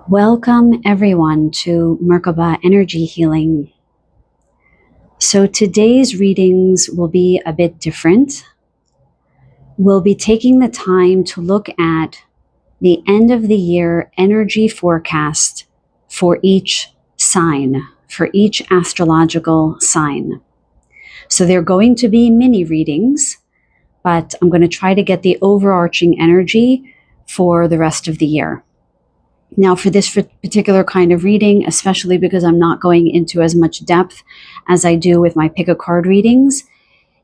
Welcome everyone to Merkaba Energy Healing. So today's readings will be a bit different. We'll be taking the time to look at the end of the year energy forecast for each sign, for each astrological sign. So they're going to be mini readings, but I'm going to try to get the overarching energy for the rest of the year. Now, for this particular kind of reading, especially because I'm not going into as much depth as I do with my pick a card readings,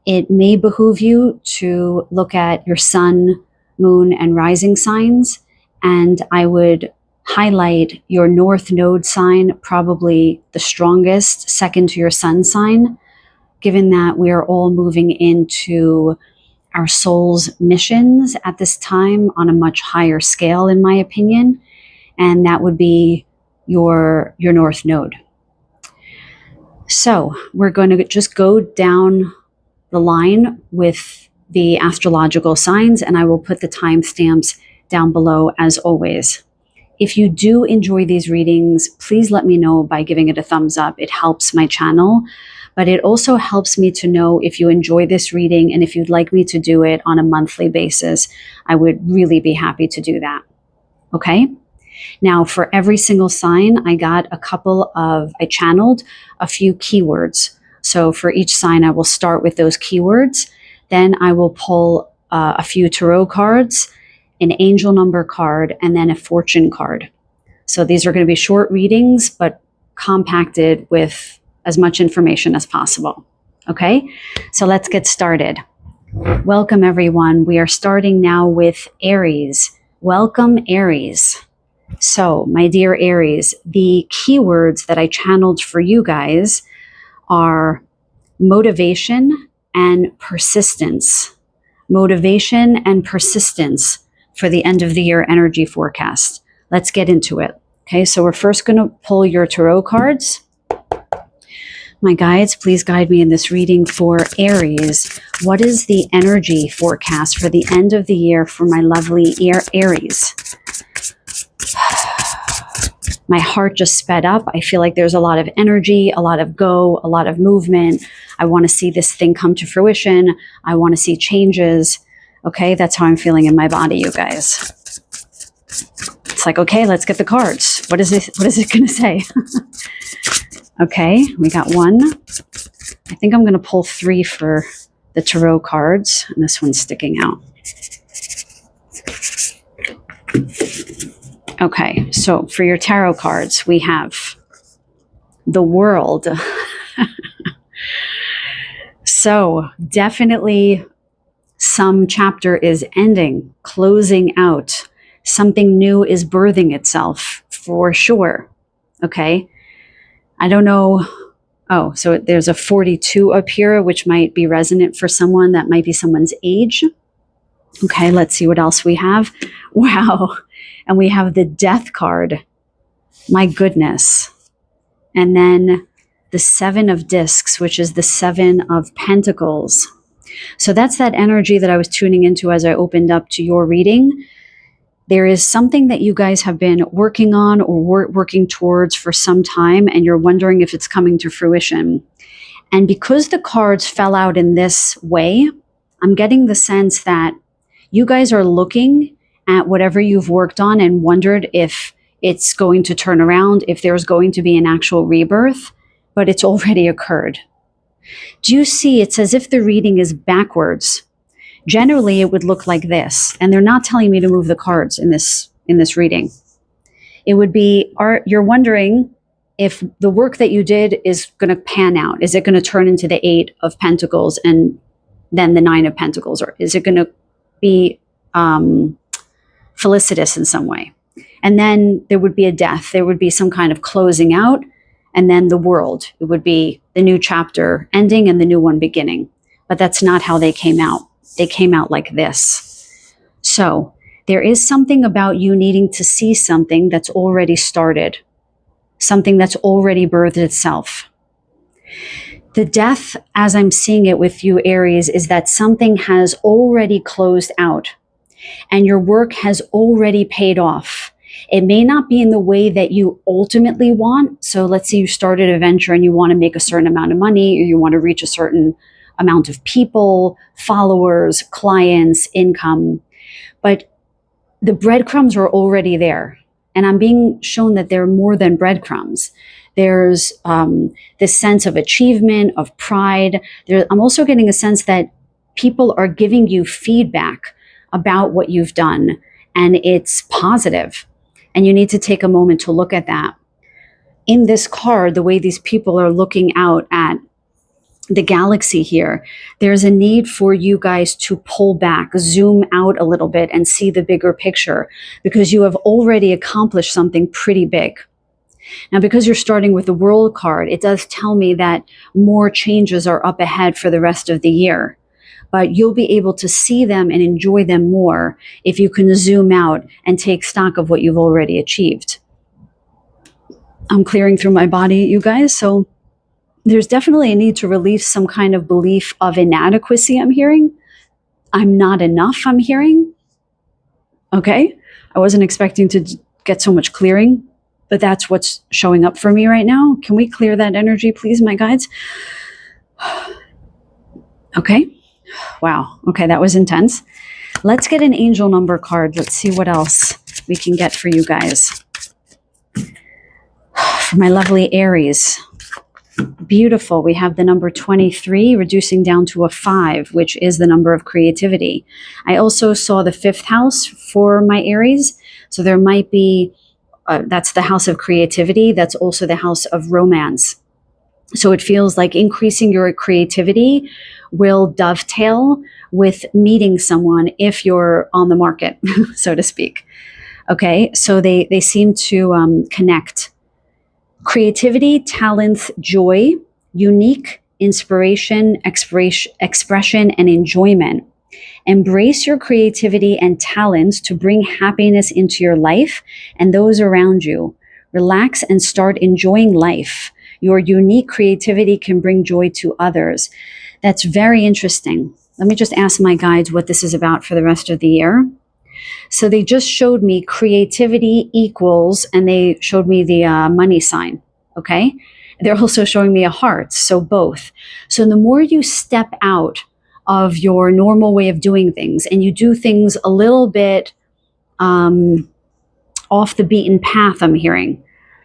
it may behoove you to look at your sun, moon, and rising signs, and I would highlight your north node sign, probably the strongest, second to your sun sign, given that we are all moving into our soul's missions at this time on a much higher scale, in my opinion. And that would be your north node. So we're going to just go down the line with the astrological signs, and I will put the timestamps down below as always. If you do enjoy these readings, please let me know by giving it a thumbs up. It helps my channel, but it also helps me to know if you enjoy this reading and if you'd like me to do it on a monthly basis. I would really be happy to do that. Okay? Now, for every single sign, I channeled a few keywords. So for each sign, I will start with those keywords. Then I will pull a few tarot cards, an angel number card, and then a fortune card. So these are going to be short readings, but compacted with as much information as possible. Okay, so let's get started. Welcome, everyone. We are starting now with Aries. Welcome, Aries. So, my dear Aries, the keywords that I channeled for you guys are motivation and persistence. Motivation and persistence for the end of the year energy forecast. Let's get into it. Okay, so we're first going to pull your tarot cards. My guides, please guide me in this reading for Aries. What is the energy forecast for the end of the year for my lovely Aries? My heart just sped up. I feel like there's a lot of energy, a lot of go, a lot of movement. I want to see this thing come to fruition. I want to see changes. Okay, that's how I'm feeling in my body, you guys. It's like, okay, let's get the cards. What is it going to say? Okay, we got one. I think I'm going to pull three for the tarot cards, and this one's sticking out. Okay, so for your tarot cards, we have the World. So definitely some chapter is ending, closing out. Something new is birthing itself for sure. Okay, I don't know. Oh, so there's a 42 up here, which might be resonant for someone. That might be someone's age. Okay, let's see what else we have. Wow. And we have the Death card. My goodness. And then the Seven of Discs, which is the Seven of Pentacles. So that's that energy that I was tuning into as I opened up to your reading. There is something that you guys have been working on or working towards for some time, and you're wondering if it's coming to fruition. And because the cards fell out in this way, I'm getting the sense that you guys are looking at whatever you've worked on and wondered if it's going to turn around, if there's going to be an actual rebirth, but it's already occurred. Do you see? It's as if the reading is backwards. Generally, it would look like this, and they're not telling me to move the cards in this reading. It would be, you're wondering if the work that you did is going to pan out. Is it going to turn into the Eight of Pentacles and then the Nine of Pentacles, or is it going to be felicitous in some way? And then there would be a death. There would be some kind of closing out, and then the World. It would be the new chapter ending and the new one beginning. But that's not how they came out. They came out like this. So there is something about you needing to see something that's already started, something that's already birthed itself. The death, as I'm seeing it with you, Aries, is that something has already closed out and your work has already paid off. It may not be in the way that you ultimately want. So let's say you started a venture and you want to make a certain amount of money, or you want to reach a certain amount of people, followers, clients, income. But the breadcrumbs are already there. And I'm being shown that they're more than breadcrumbs. There's this sense of achievement, of pride. I'm also getting a sense that people are giving you feedback about what you've done, and it's positive. And you need to take a moment to look at that. In this card, the way these people are looking out at the galaxy here, there's a need for you guys to pull back, zoom out a little bit and see the bigger picture, because you have already accomplished something pretty big. Now, because you're starting with the World card, it does tell me that more changes are up ahead for the rest of the year. But you'll be able to see them and enjoy them more if you can zoom out and take stock of what you've already achieved. I'm clearing through my body, you guys, so there's definitely a need to release some kind of belief of inadequacy, I'm hearing. I'm not enough, I'm hearing. Okay, I wasn't expecting to get so much clearing, but that's what's showing up for me right now. Can we clear that energy, please, my guides? Okay. Wow. Okay, that was intense. Let's get an angel number card. Let's see what else we can get for you guys. For my lovely Aries. Beautiful. We have the number 23 reducing down to a 5, which is the number of creativity. I also saw the 5th house for my Aries. So there might be, that's the house of creativity. That's also the house of romance. So it feels like increasing your creativity will dovetail with meeting someone if you're on the market, so to speak. Okay, so they seem to connect. Creativity, talents, joy, unique, inspiration, expression, and enjoyment. Embrace your creativity and talents to bring happiness into your life and those around you. Relax and start enjoying life. Your unique creativity can bring joy to others. That's very interesting. Let me just ask my guides what this is about for the rest of the year. So they just showed me creativity equals, and they showed me the money sign, okay? They're also showing me a heart, so both. So the more you step out of your normal way of doing things and you do things a little bit off the beaten path, I'm hearing,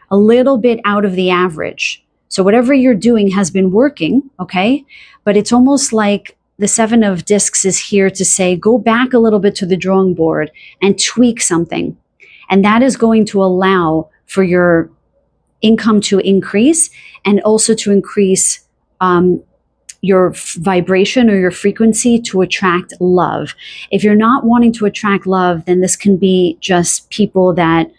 a little bit out of the average. So whatever you're doing has been working, okay? But it's almost like the 7 of discs is here to say, go back a little bit to the drawing board and tweak something. And that is going to allow for your income to increase and also to increase your vibration or your frequency to attract love. If you're not wanting to attract love, then this can be just people that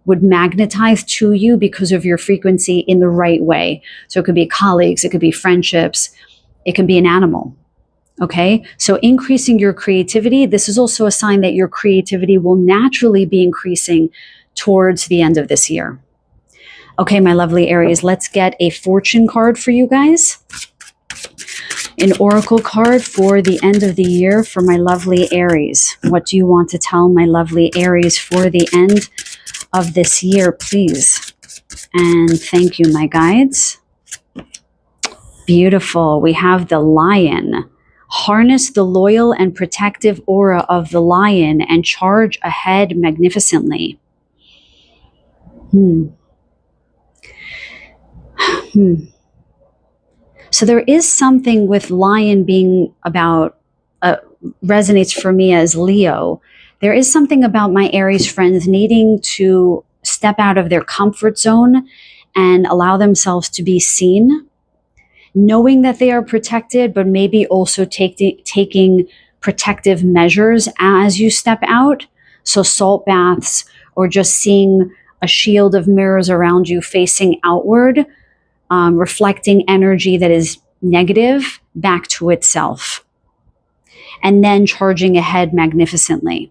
would magnetize to you because of your frequency in the right way. So it could be colleagues, it could be friendships, it can be an animal. Okay, so increasing your creativity, this is also a sign that your creativity will naturally be increasing towards the end of this year. Okay, my lovely Aries, let's get a fortune card for you guys. An oracle card for the end of the year for my lovely Aries. What do you want to tell my lovely Aries for the end of this year, please? And thank you, my guides. Beautiful. We have the Lion. Harness the loyal and protective aura of the lion and charge ahead magnificently. So there is something with lion being about, resonates for me as Leo. There is something about my Aries friends needing to step out of their comfort zone and allow themselves to be seen, knowing that they are protected, but maybe also taking protective measures as you step out. So salt baths, or just seeing a shield of mirrors around you facing outward, reflecting energy that is negative back to itself, and then charging ahead magnificently.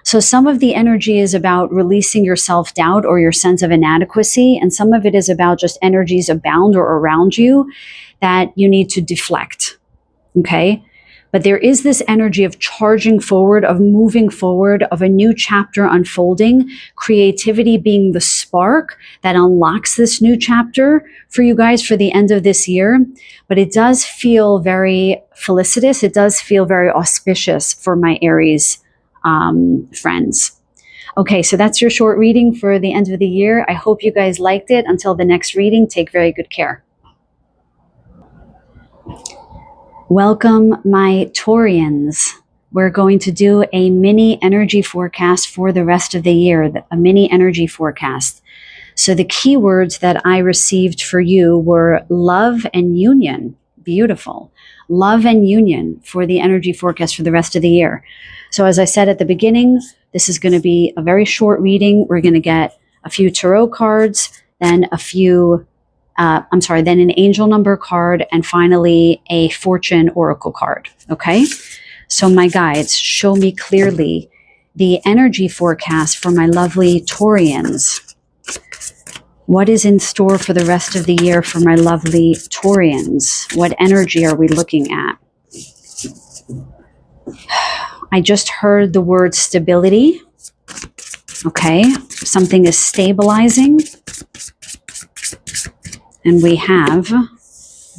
So some of the energy is about releasing your self-doubt or your sense of inadequacy, and some of it is about just energies abound or around you that you need to deflect, okay? But there is this energy of charging forward, of moving forward, of a new chapter unfolding, creativity being the spark that unlocks this new chapter for you guys for the end of this year. But it does feel very felicitous. It does feel very auspicious for my Aries friends. Okay, so that's your short reading for the end of the year. I hope you guys liked it. Until the next reading, take very good care. Welcome, my Taurians. We're going to do a mini energy forecast for the rest of the year, a mini energy forecast. So the keywords that I received for you were love and union. Beautiful. Love and union for the energy forecast for the rest of the year. So as I said at the beginning, this is going to be a very short reading. We're going to get a few tarot cards, then then an angel number card, and finally a fortune oracle card. Okay. So my guides, show me clearly the energy forecast for my lovely Taurians. What is in store for the rest of the year for my lovely Taurians? What energy are we looking at? I just heard the word stability. Okay. Something is stabilizing. And we have,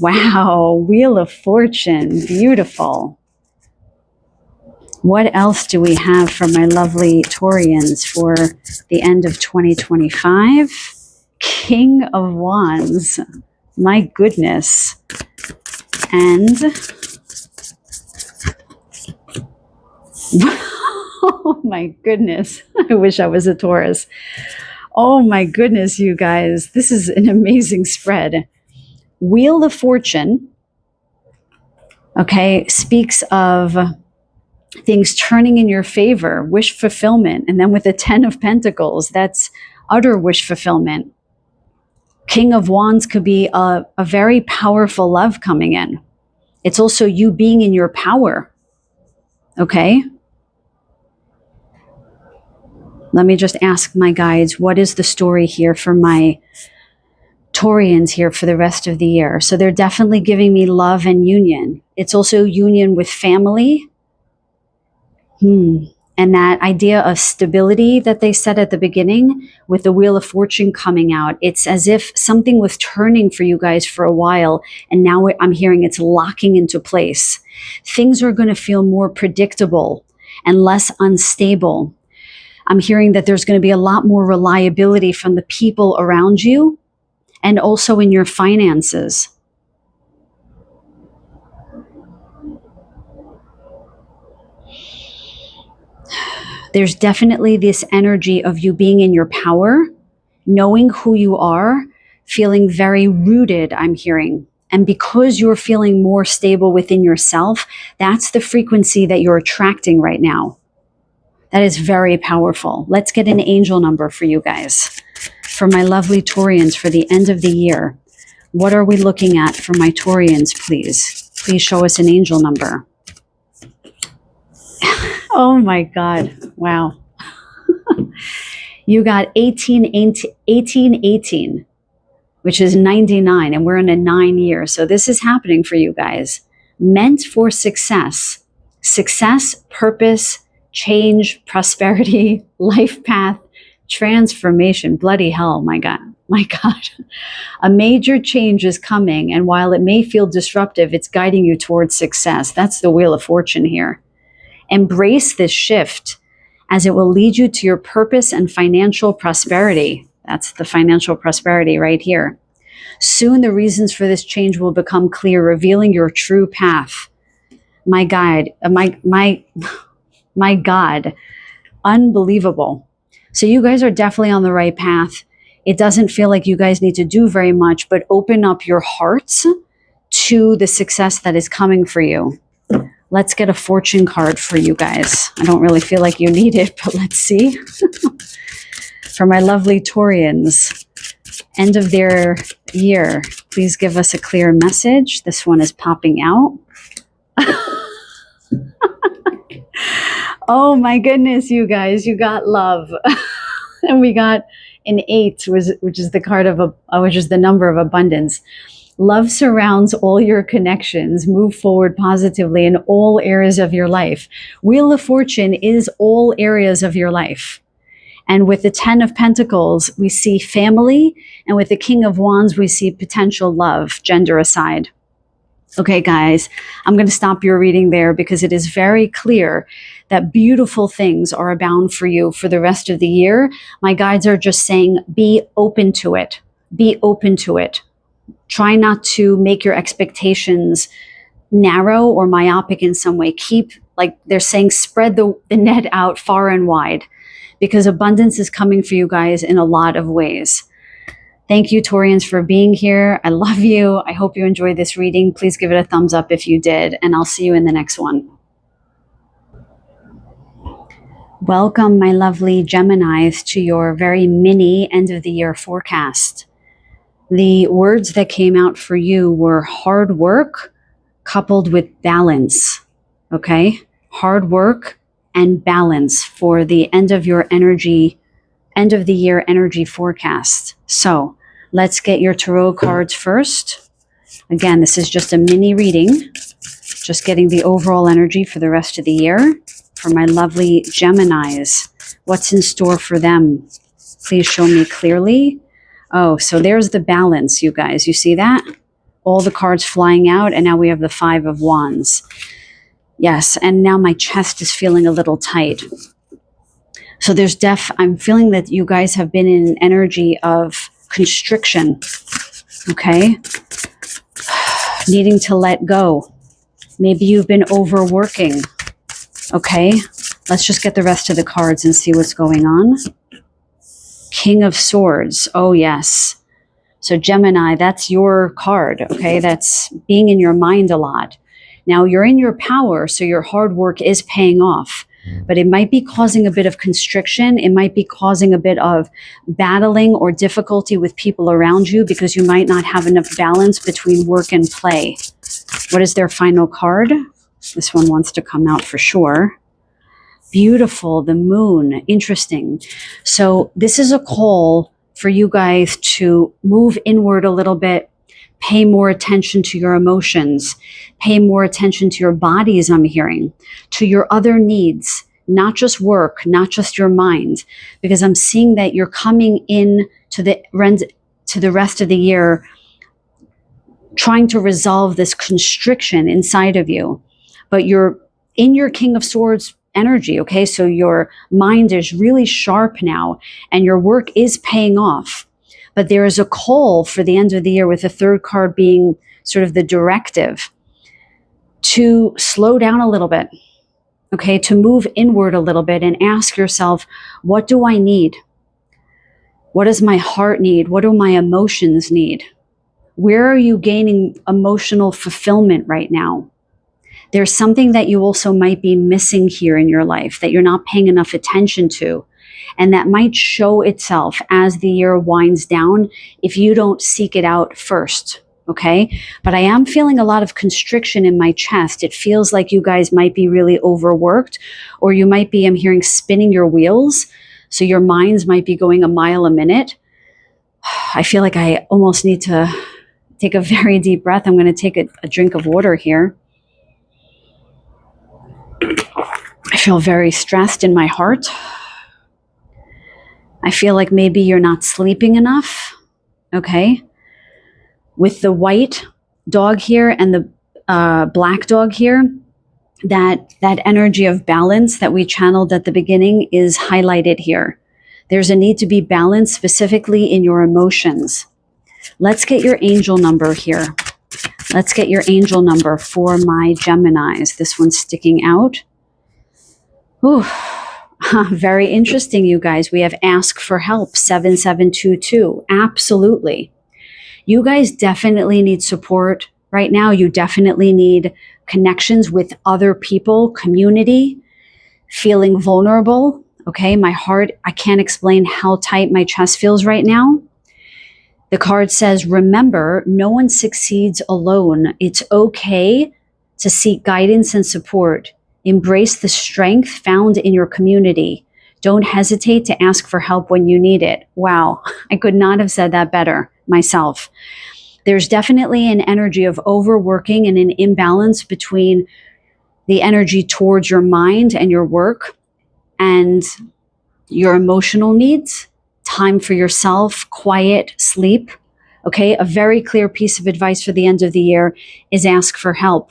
wow, Wheel of Fortune, beautiful. What else do we have for my lovely Taurians for the end of 2025? King of Wands, my goodness. And, oh my goodness, I wish I was a Taurus. Oh my goodness, you guys, this is an amazing spread. Wheel of Fortune, okay, speaks of things turning in your favor, wish fulfillment. And then with the 10 of Pentacles, that's utter wish fulfillment. King of Wands could be a very powerful love coming in. It's also you being in your power, okay? Let me just ask my guides, what is the story here for my Taurians here for the rest of the year? So they're definitely giving me love and union. It's also union with family. And that idea of stability that they said at the beginning with the Wheel of Fortune coming out, it's as if something was turning for you guys for a while, and now I'm hearing it's locking into place. Things are going to feel more predictable and less unstable. I'm hearing that there's going to be a lot more reliability from the people around you and also in your finances. There's definitely this energy of you being in your power, knowing who you are, feeling very rooted, I'm hearing. And because you're feeling more stable within yourself, that's the frequency that you're attracting right now. That is very powerful. Let's get an angel number for you guys. For my lovely Taurians for the end of the year. What are we looking at for my Taurians, please? Please show us an angel number. Oh my God. Wow. You got 1818, which is 99, and we're in a 9 year. So this is happening for you guys. Meant for success. Success, purpose, change, prosperity, life path, transformation. Bloody hell, my God. My God. A major change is coming, and while it may feel disruptive, it's guiding you towards success. That's the Wheel of Fortune here. Embrace this shift as it will lead you to your purpose and financial prosperity. That's the financial prosperity right here. Soon the reasons for this change will become clear, revealing your true path. My guide, my God, unbelievable. So you guys are definitely on the right path. It doesn't feel like you guys need to do very much, but open up your hearts to the success that is coming for you. Let's get a fortune card for you guys. I don't really feel like you need it, but let's see. For my lovely Taurians, end of their year, please give us a clear message. This one is popping out. Oh my goodness, you guys, you got love. And we got an 8, which is the card of which is the number of abundance. Love surrounds all your connections. Move forward positively in all areas of your life. Wheel of Fortune is all areas of your life. And with the 10 of Pentacles, we see family. And with the King of Wands, we see potential love, gender aside. Okay, guys, I'm going to stop your reading there because it is very clear that beautiful things are abound for you for the rest of the year. My guides are just saying, be open to it. Be open to it. Try not to make your expectations narrow or myopic in some way. Keep, like they're saying, spread the net out far and wide because abundance is coming for you guys in a lot of ways. Thank you, Taurians, for being here. I love you. I hope you enjoyed this reading. Please give it a thumbs up if you did, and I'll see you in the next one. Welcome, my lovely Geminis, to your very mini end of the year forecast. The words that came out for you were hard work coupled with balance. Okay? Hard work and balance for the end of your energy, end of the year energy forecast. So let's get your tarot cards first. Again, this is just a mini reading, just getting the overall energy for the rest of the year. For my lovely Geminis, what's in store for them? Please show me clearly. Oh, so there's the balance, you guys. You see that? All the cards flying out, and now we have the 5 of Wands. Yes, and now my chest is feeling a little tight. So there's I'm feeling that you guys have been in an energy of constriction, okay? Needing to let go. Maybe you've been overworking, okay? Let's just get the rest of the cards and see what's going on. King of Swords, oh yes. So Gemini, that's your card, okay? That's being in your mind a lot. Now you're in your power, so your hard work is paying off. But it might be causing a bit of constriction. It might be causing a bit of battling or difficulty with people around you because you might not have enough balance between work and play. What is their final card? This one wants to come out for sure. Beautiful, the moon, interesting. So this is a call for you guys to move inward a little bit, pay more attention to your emotions, pay more attention to your bodies, I'm hearing, to your other needs, not just work, not just your mind, because I'm seeing that you're coming in to the rest of the year trying to resolve this constriction inside of you. But you're in your King of Swords energy, okay? So your mind is really sharp now and your work is paying off. But there is a call for the end of the year with the third card being sort of the directive to slow down a little bit, okay? To move inward a little bit and ask yourself, what do I need? What does my heart need? What do my emotions need? Where are you gaining emotional fulfillment right now? There's something that you also might be missing here in your life that you're not paying enough attention to. And that might show itself as the year winds down if you don't seek it out first, okay? But I am feeling a lot of constriction in my chest. It feels like you guys might be really overworked, or you might be, I'm hearing, spinning your wheels. So your minds might be going a mile a minute. I feel like I almost need to take a very deep breath. I'm going to take a drink of water here. I feel very stressed in my heart. I feel like maybe you're not sleeping enough, okay? With the white dog here and the black dog here, that energy of balance that we channeled at the beginning is highlighted here. There's a need to be balanced specifically in your emotions. Let's get your angel number here. Let's get your angel number for my Geminis. This one's sticking out. Ooh. Very interesting, you guys. We have ask for help, 7722. Absolutely. You guys definitely need support right now. You definitely need connections with other people, community, feeling vulnerable. Okay, my heart, I can't explain how tight my chest feels right now. The card says, remember, no one succeeds alone. It's okay to seek guidance and support. Embrace the strength found in your community. Don't hesitate to ask for help when you need it. Wow, I could not have said that better myself. There's definitely an energy of overworking and an imbalance between the energy towards your mind and your work and your emotional needs, time for yourself, quiet, sleep. Okay, a very clear piece of advice for the end of the year is ask for help.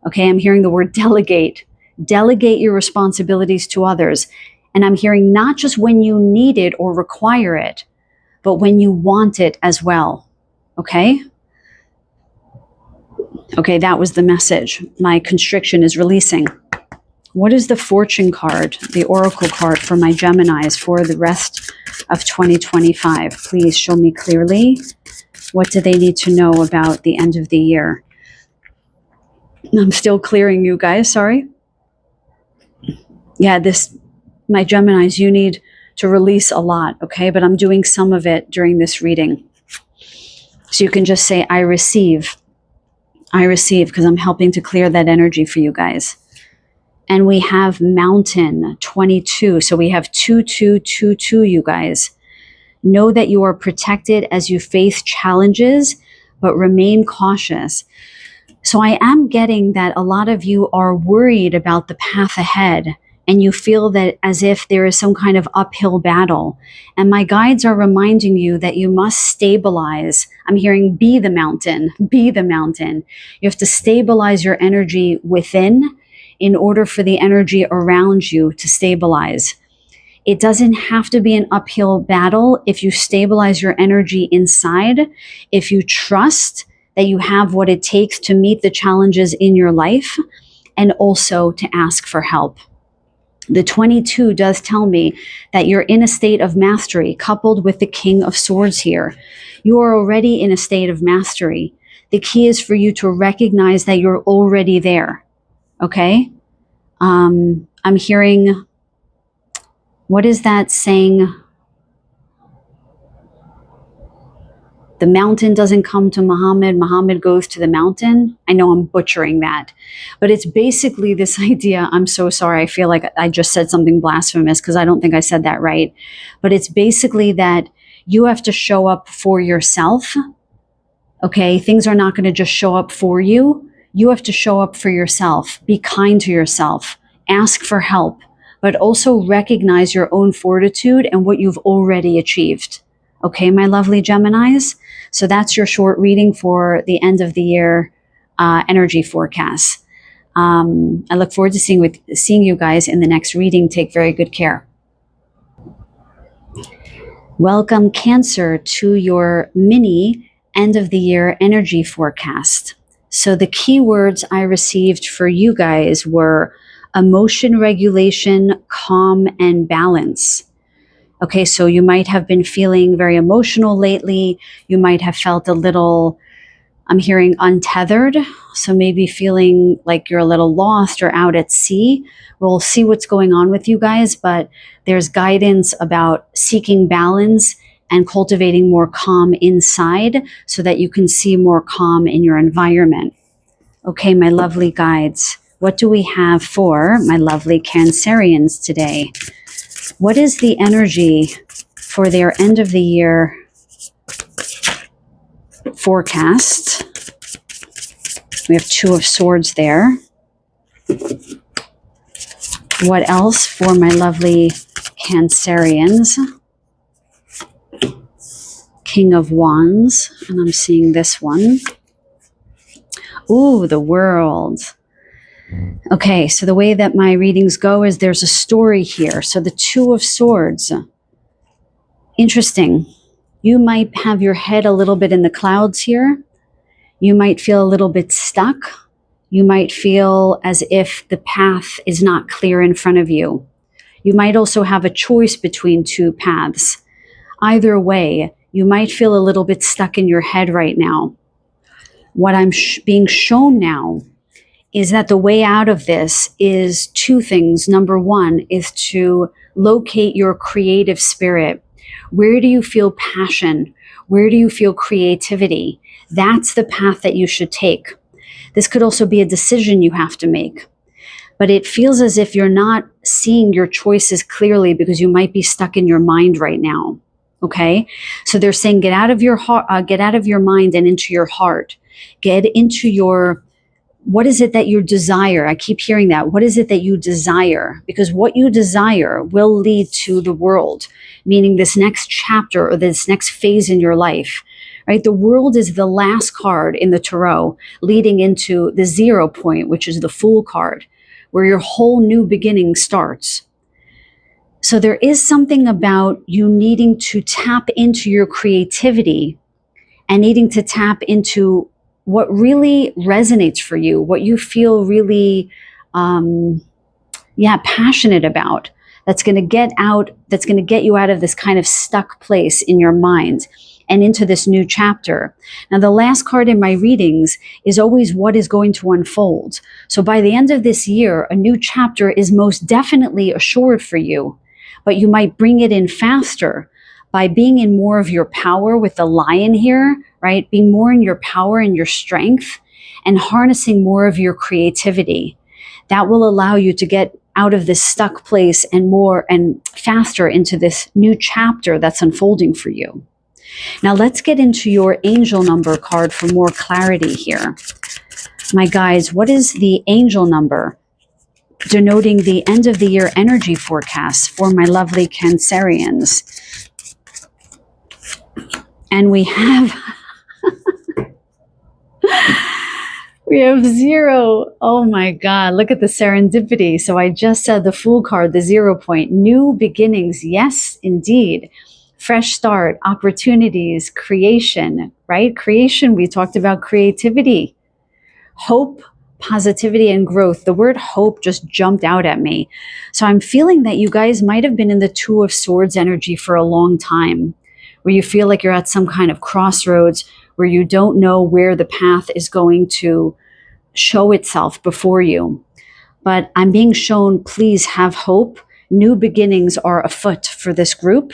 Okay, I'm hearing the word delegate. Delegate your responsibilities to others. And I'm hearing not just when you need it or require it, but when you want it as well. Okay? Okay, that was the message. My constriction is releasing. What is the fortune card, the oracle card for my Geminis for the rest of 2025? Please show me clearly. What do they need to know about the end of the year? I'm still clearing you guys, sorry. Yeah, my Geminis, you need to release a lot, okay? But I'm doing some of it during this reading. So you can just say, I receive, because I'm helping to clear that energy for you guys. And we have Mountain 22. So we have 2222, you guys. Know that you are protected as you face challenges, but remain cautious. So I am getting that a lot of you are worried about the path ahead, and you feel that as if there is some kind of uphill battle. And my guides are reminding you that you must stabilize. I'm hearing be the mountain, be the mountain. You have to stabilize your energy within in order for the energy around you to stabilize. It doesn't have to be an uphill battle if you stabilize your energy inside, if you trust that you have what it takes to meet the challenges in your life, and also to ask for help. The 22 does tell me that you're in a state of mastery, coupled with the King of Swords here. You are already in a state of mastery. The key is for you to recognize that you're already there. Okay? I'm hearing, what is that saying? The mountain doesn't come to Muhammad, Muhammad goes to the mountain. I know I'm butchering that, but it's basically this idea. I'm so sorry. I feel like I just said something blasphemous because I don't think I said that right. But it's basically that you have to show up for yourself. Okay, things are not going to just show up for you. You have to show up for yourself. Be kind to yourself. Ask for help, but also recognize your own fortitude and what you've already achieved. Okay, my lovely Geminis? So that's your short reading for the end of the year energy forecast. I look forward to seeing you guys in the next reading. Take very good care. Welcome, Cancer, to your mini end of the year energy forecast. So the keywords I received for you guys were emotion regulation, calm, and balance. Okay, so you might have been feeling very emotional lately. You might have felt a little, I'm hearing untethered. So maybe feeling like you're a little lost or out at sea. We'll see what's going on with you guys, but there's guidance about seeking balance and cultivating more calm inside so that you can see more calm in your environment. Okay, my lovely guides, what do we have for my lovely Cancerians today? What is the energy for their end of the year forecast? We have Two of Swords there. What else for my lovely Cancerians? King of Wands, and I'm seeing this one. Ooh, the World. Okay, so the way that my readings go is there's a story here. So the Two of Swords. Interesting. You might have your head a little bit in the clouds here. You might feel a little bit stuck. You might feel as if the path is not clear in front of you. You might also have a choice between two paths. Either way, you might feel a little bit stuck in your head right now. What I'm being shown now is that the way out of this is two things. Number one is to locate your creative spirit. Where do you feel passion? Where do you feel creativity? That's the path that you should take. This could also be a decision you have to make. But it feels as if you're not seeing your choices clearly because you might be stuck in your mind right now. Okay. So they're saying, get out of your heart, get out of your mind and into your heart. Get into your, what is it that you desire? I keep hearing that. What is it that you desire? Because what you desire will lead to the world, meaning this next chapter or this next phase in your life, right? The world is the last card in the tarot, leading into the 0 point, which is the Fool card, where your whole new beginning starts. So there is something about you needing to tap into your creativity and needing to tap into what really resonates for you, what you feel really, passionate about. That's going to get you out of this kind of stuck place in your mind and into this new chapter. Now, the last card in my readings is always what is going to unfold. So by the end of this year, a new chapter is most definitely assured for you, but you might bring it in faster by being in more of your power with the lion here, right? Being more in your power and your strength and harnessing more of your creativity. That will allow you to get out of this stuck place and more and faster into this new chapter that's unfolding for you. Now let's get into your angel number card for more clarity here. My guides, what is the angel number denoting the end of the year energy forecast for my lovely Cancerians? And we have we have 0. Oh my God, look at the serendipity. So I just said the Fool card, the 0 point, new beginnings. Yes, indeed. Fresh start, opportunities, creation, right? Creation, we talked about creativity, hope, positivity, and growth. The word hope just jumped out at me. So I'm feeling that you guys might have been in the 2 of Swords energy for a long time, where you feel like you're at some kind of crossroads where you don't know where the path is going to show itself before you. But I'm being shown, please have hope. New beginnings are afoot for this group.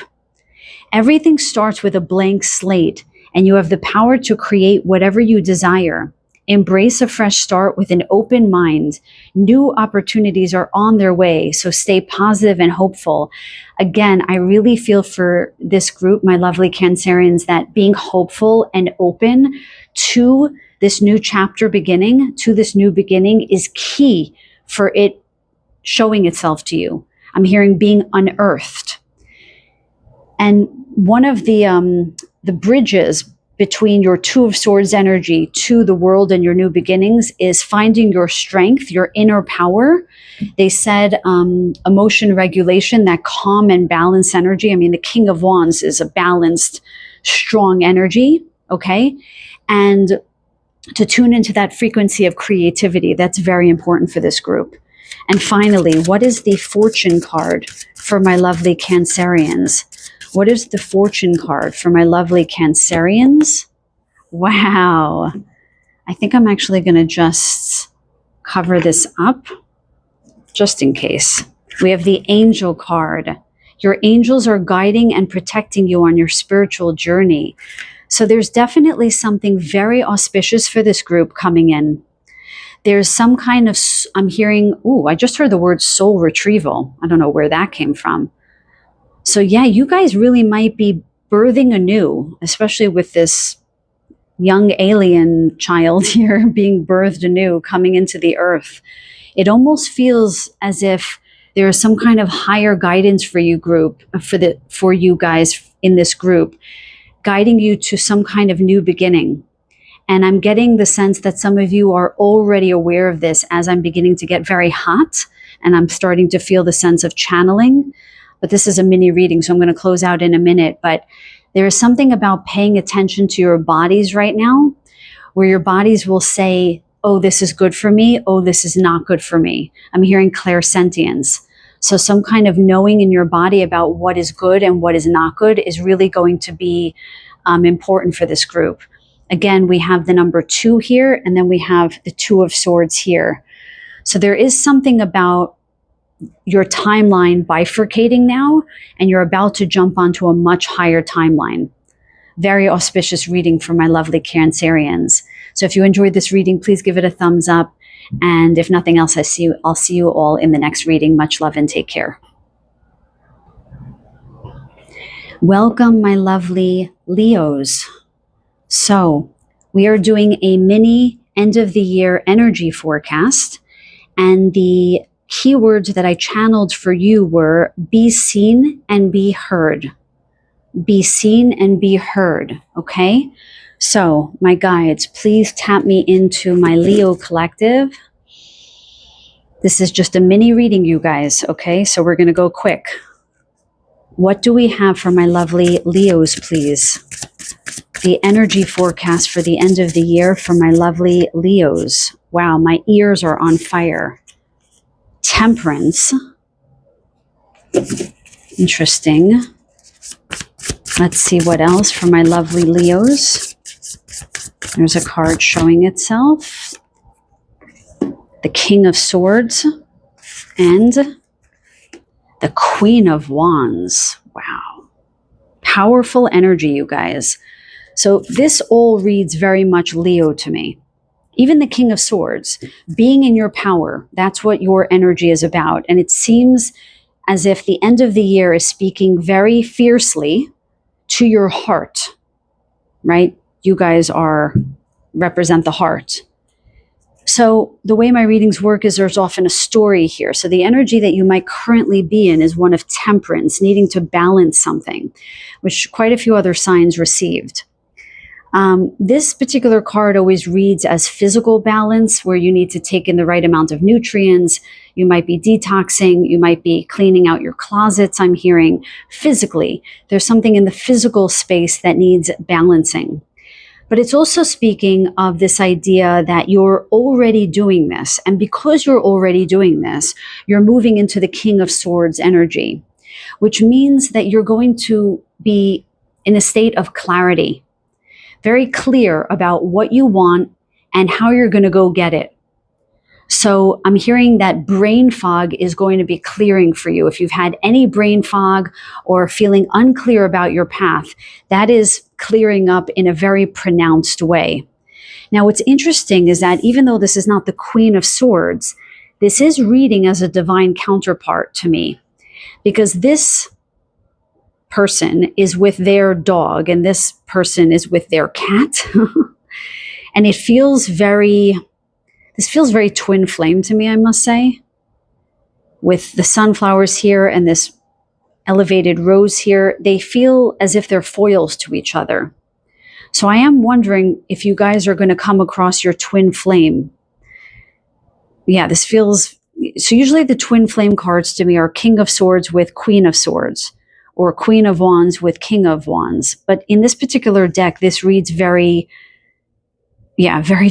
Everything starts with a blank slate, and you have the power to create whatever you desire. Embrace a fresh start with an open mind. New opportunities are on their way, so stay positive and hopeful. Again, I really feel for this group, my lovely Cancerians, that being hopeful and open to this new chapter beginning, to this new beginning, is key for it showing itself to you. I'm hearing being unearthed. And one of the bridges between your 2 of Swords energy to the world and your new beginnings is finding your strength, your inner power. They said emotion regulation, that calm and balanced energy. I mean, the King of Wands is a balanced, strong energy, okay? And to tune into that frequency of creativity, that's very important for this group. And finally, what is the Fortune card for my lovely Cancerians? What is the Fortune card for my lovely Cancerians? Wow. I think I'm actually going to just cover this up just in case. We have the Angel card. Your angels are guiding and protecting you on your spiritual journey. So there's definitely something very auspicious for this group coming in. There's some kind of, I'm hearing, I just heard the word soul retrieval. I don't know where that came from. So yeah, you guys really might be birthing anew, especially with this young alien child here being birthed anew, coming into the earth. It almost feels as if there is some kind of higher guidance for you for you guys in this group, guiding you to some kind of new beginning. And I'm getting the sense that some of you are already aware of this as I'm beginning to get very hot and I'm starting to feel the sense of channeling. But this is a mini reading, so I'm going to close out in a minute. But there is something about paying attention to your bodies right now, where your bodies will say, oh, this is good for me. Oh, this is not good for me. I'm hearing clairsentience. So some kind of knowing in your body about what is good and what is not good is really going to be important for this group. Again, we have the number 2 here, and then we have the 2 of Swords here. So there is something about your timeline bifurcating now, and you're about to jump onto a much higher timeline. Very auspicious reading for my lovely Cancerians. So if you enjoyed this reading, please give it a thumbs up. And if nothing else, I'll see you all in the next reading. Much love and take care. Welcome, my lovely Leos. So, we are doing a mini end of the year energy forecast, and the keywords that I channeled for you were be seen and be heard. Be seen and be heard, okay? So, my guides, please tap me into my Leo collective. This is just a mini reading, you guys, okay? So we're going to go quick. What do we have for my lovely Leos, please? The energy forecast for the end of the year for my lovely Leos. Wow, my ears are on fire. Temperance. Interesting. Let's see what else for my lovely Leos. There's a card showing itself. The King of Swords and the Queen of Wands. Wow. Powerful energy, you guys. So this all reads very much Leo to me. Even the King of Swords, being in your power, that's what your energy is about. And it seems as if the end of the year is speaking very fiercely to your heart, right? You guys represent the heart. So the way my readings work is there's often a story here. So the energy that you might currently be in is one of temperance, needing to balance something, which quite a few other signs received. This particular card always reads as physical balance, where you need to take in the right amount of nutrients. You might be detoxing. You might be cleaning out your closets. I'm hearing physically. There's something in the physical space that needs balancing. But it's also speaking of this idea that you're already doing this. And because you're already doing this, you're moving into the King of Swords energy, which means that you're going to be in a state of clarity, very clear about what you want and how you're going to go get it. So I'm hearing that brain fog is going to be clearing for you. If you've had any brain fog or feeling unclear about your path, that is clearing up in a very pronounced way. Now, what's interesting is that even though this is not the Queen of Swords, this is reading as a divine counterpart to me, because this person is with their dog and this person is with their cat. And this feels very twin flame to me, I must say, with the sunflowers here and this elevated rose here. They feel as if they're foils to each other. So I am wondering if you guys are going to come across your twin flame. Yeah, this feels, so usually the twin flame cards to me are King of Swords with Queen of Swords, or Queen of Wands with King of Wands. But in this particular deck, this reads very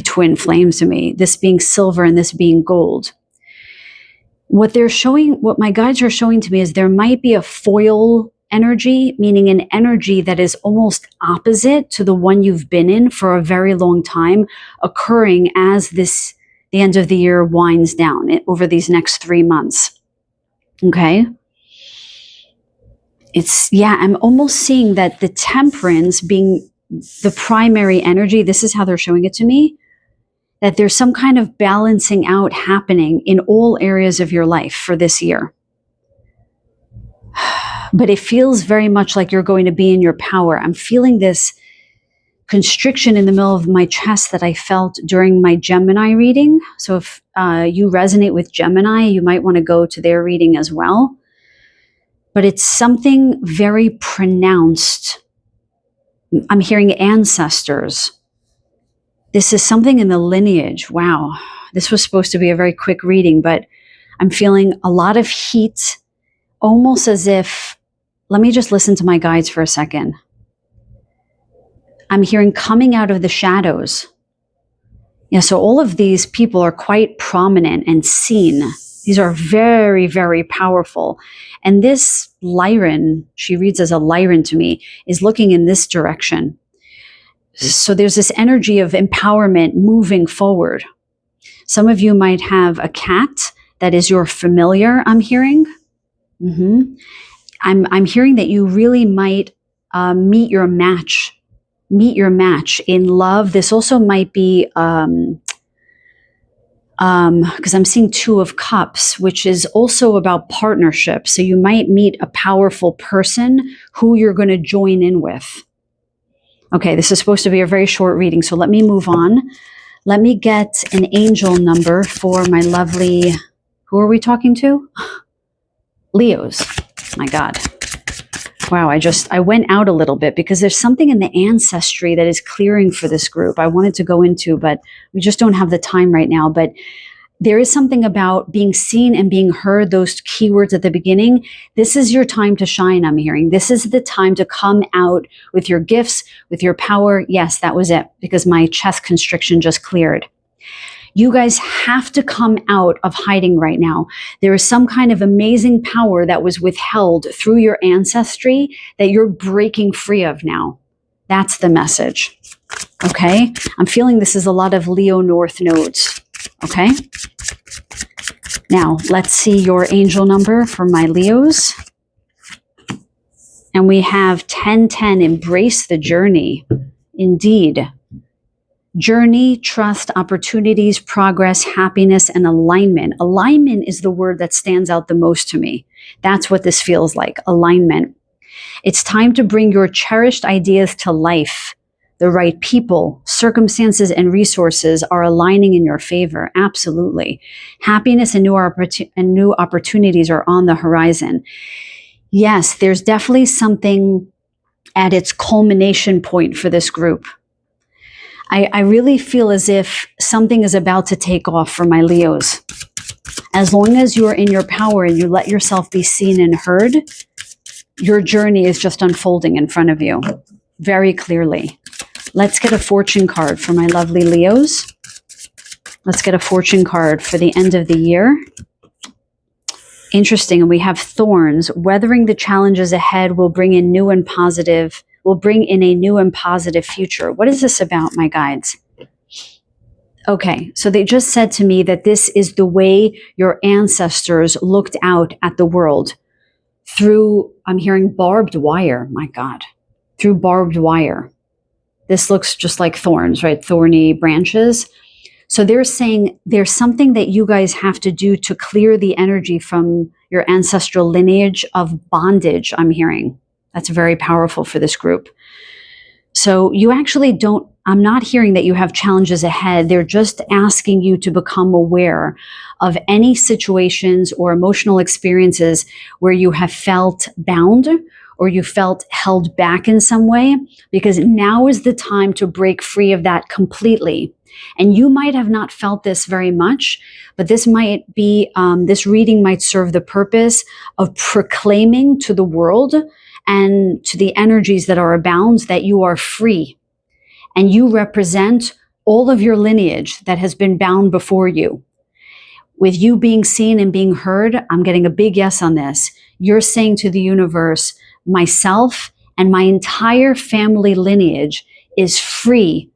twin flames to me, this being silver and this being gold. What my guides are showing to me is there might be a foil energy, meaning an energy that is almost opposite to the one you've been in for a very long time, occurring as the end of the year winds down over these next 3 months. Okay? I'm almost seeing that the temperance being the primary energy, this is how they're showing it to me, that there's some kind of balancing out happening in all areas of your life for this year. But it feels very much like you're going to be in your power. I'm feeling this constriction in the middle of my chest that I felt during my Gemini reading. So if you resonate with Gemini, you might want to go to their reading as well. But it's something very pronounced. I'm hearing ancestors. This is something in the lineage. Wow. This was supposed to be a very quick reading, but I'm feeling a lot of heat, almost as if, let me just listen to my guides for a second. I'm hearing coming out of the shadows. Yeah, so all of these people are quite prominent and seen. These are very, very powerful. And this Lyran, she reads as a Lyran to me, is looking in this direction. So there's this energy of empowerment moving forward. Some of you might have a cat that is your familiar, I'm hearing. I'm hearing that you really might meet your match in love. This also might be because I'm seeing Two of Cups, which is also about partnership. So you might meet a powerful person who you're going to join in with. Okay, this is supposed to be a very short reading, so let me move on. Let me get an angel number for my lovely, who are we talking to? Leos. My God. Wow, I went out a little bit because there's something in the ancestry that is clearing for this group. I wanted to go into, but we just don't have the time right now. But there is something about being seen and being heard, those keywords at the beginning. This is your time to shine, I'm hearing. This is the time to come out with your gifts, with your power. Yes, that was it, because my chest constriction just cleared. You guys have to come out of hiding right now. There is some kind of amazing power that was withheld through your ancestry that you're breaking free of now. That's the message. Okay? I'm feeling this is a lot of Leo North nodes. Okay? Now, let's see your angel number for my Leos. And we have 1010, embrace the journey. Indeed. Journey, trust, opportunities, progress, happiness, and alignment. Alignment is the word that stands out the most to me. That's what this feels like, alignment. It's time to bring your cherished ideas to life. The right people, circumstances, and resources are aligning in your favor. Absolutely. Happiness and new opportunities are on the horizon. Yes, there's definitely something at its culmination point for this group. I really feel as if something is about to take off for my Leos. As long as you're in your power and you let yourself be seen and heard, your journey is just unfolding in front of you very clearly. Let's get a fortune card for my lovely Leos. Let's get a fortune card for the end of the year. Interesting. And we have thorns. Weathering the challenges ahead will bring in a new and positive future. What is this about, my guides? Okay, so they just said to me that this is the way your ancestors looked out at the world through, I'm hearing barbed wire, my God, through barbed wire. This looks just like thorns, right? Thorny branches. So they're saying there's something that you guys have to do to clear the energy from your ancestral lineage of bondage, I'm hearing. That's very powerful for this group. So you actually don't, I'm not hearing that you have challenges ahead. They're just asking you to become aware of any situations or emotional experiences where you have felt bound or you felt held back in some way, because now is the time to break free of that completely. And you might have not felt this very much, but this might be, this reading might serve the purpose of proclaiming to the world and to the energies that are abound that you are free and you represent all of your lineage that has been bound before you. With you being seen and being heard, I'm getting a big yes on this. You're saying to the universe, myself and my entire family lineage is free.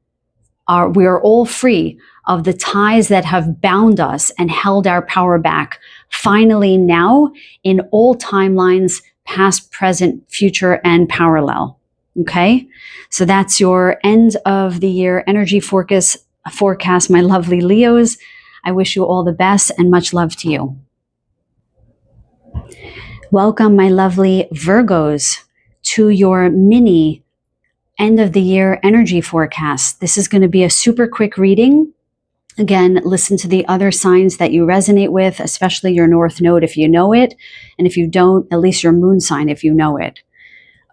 We are all free of the ties that have bound us and held our power back. Finally, now, in all timelines, past, present, future, and parallel. Okay? So that's your end of the year energy forecast, my lovely Leos. I wish you all the best and much love to you. Welcome, my lovely Virgos, to your mini end of the year energy forecast. This is going to be a super quick reading. Again, listen to the other signs that you resonate with, especially your North Node if you know it. And if you don't, at least your moon sign if you know it.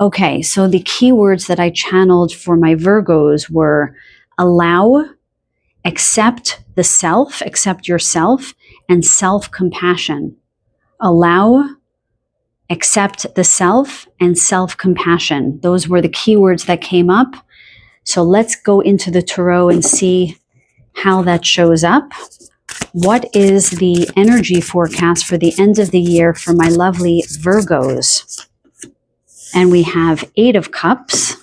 Okay, so the keywords that I channeled for my Virgos were allow, accept the self, accept yourself, and self-compassion. Allow, accept the self, and self-compassion. Those were the keywords that came up. So let's go into the tarot and see how that shows up. What is the energy forecast for the end of the year for my lovely Virgos? And we have 8 of Cups.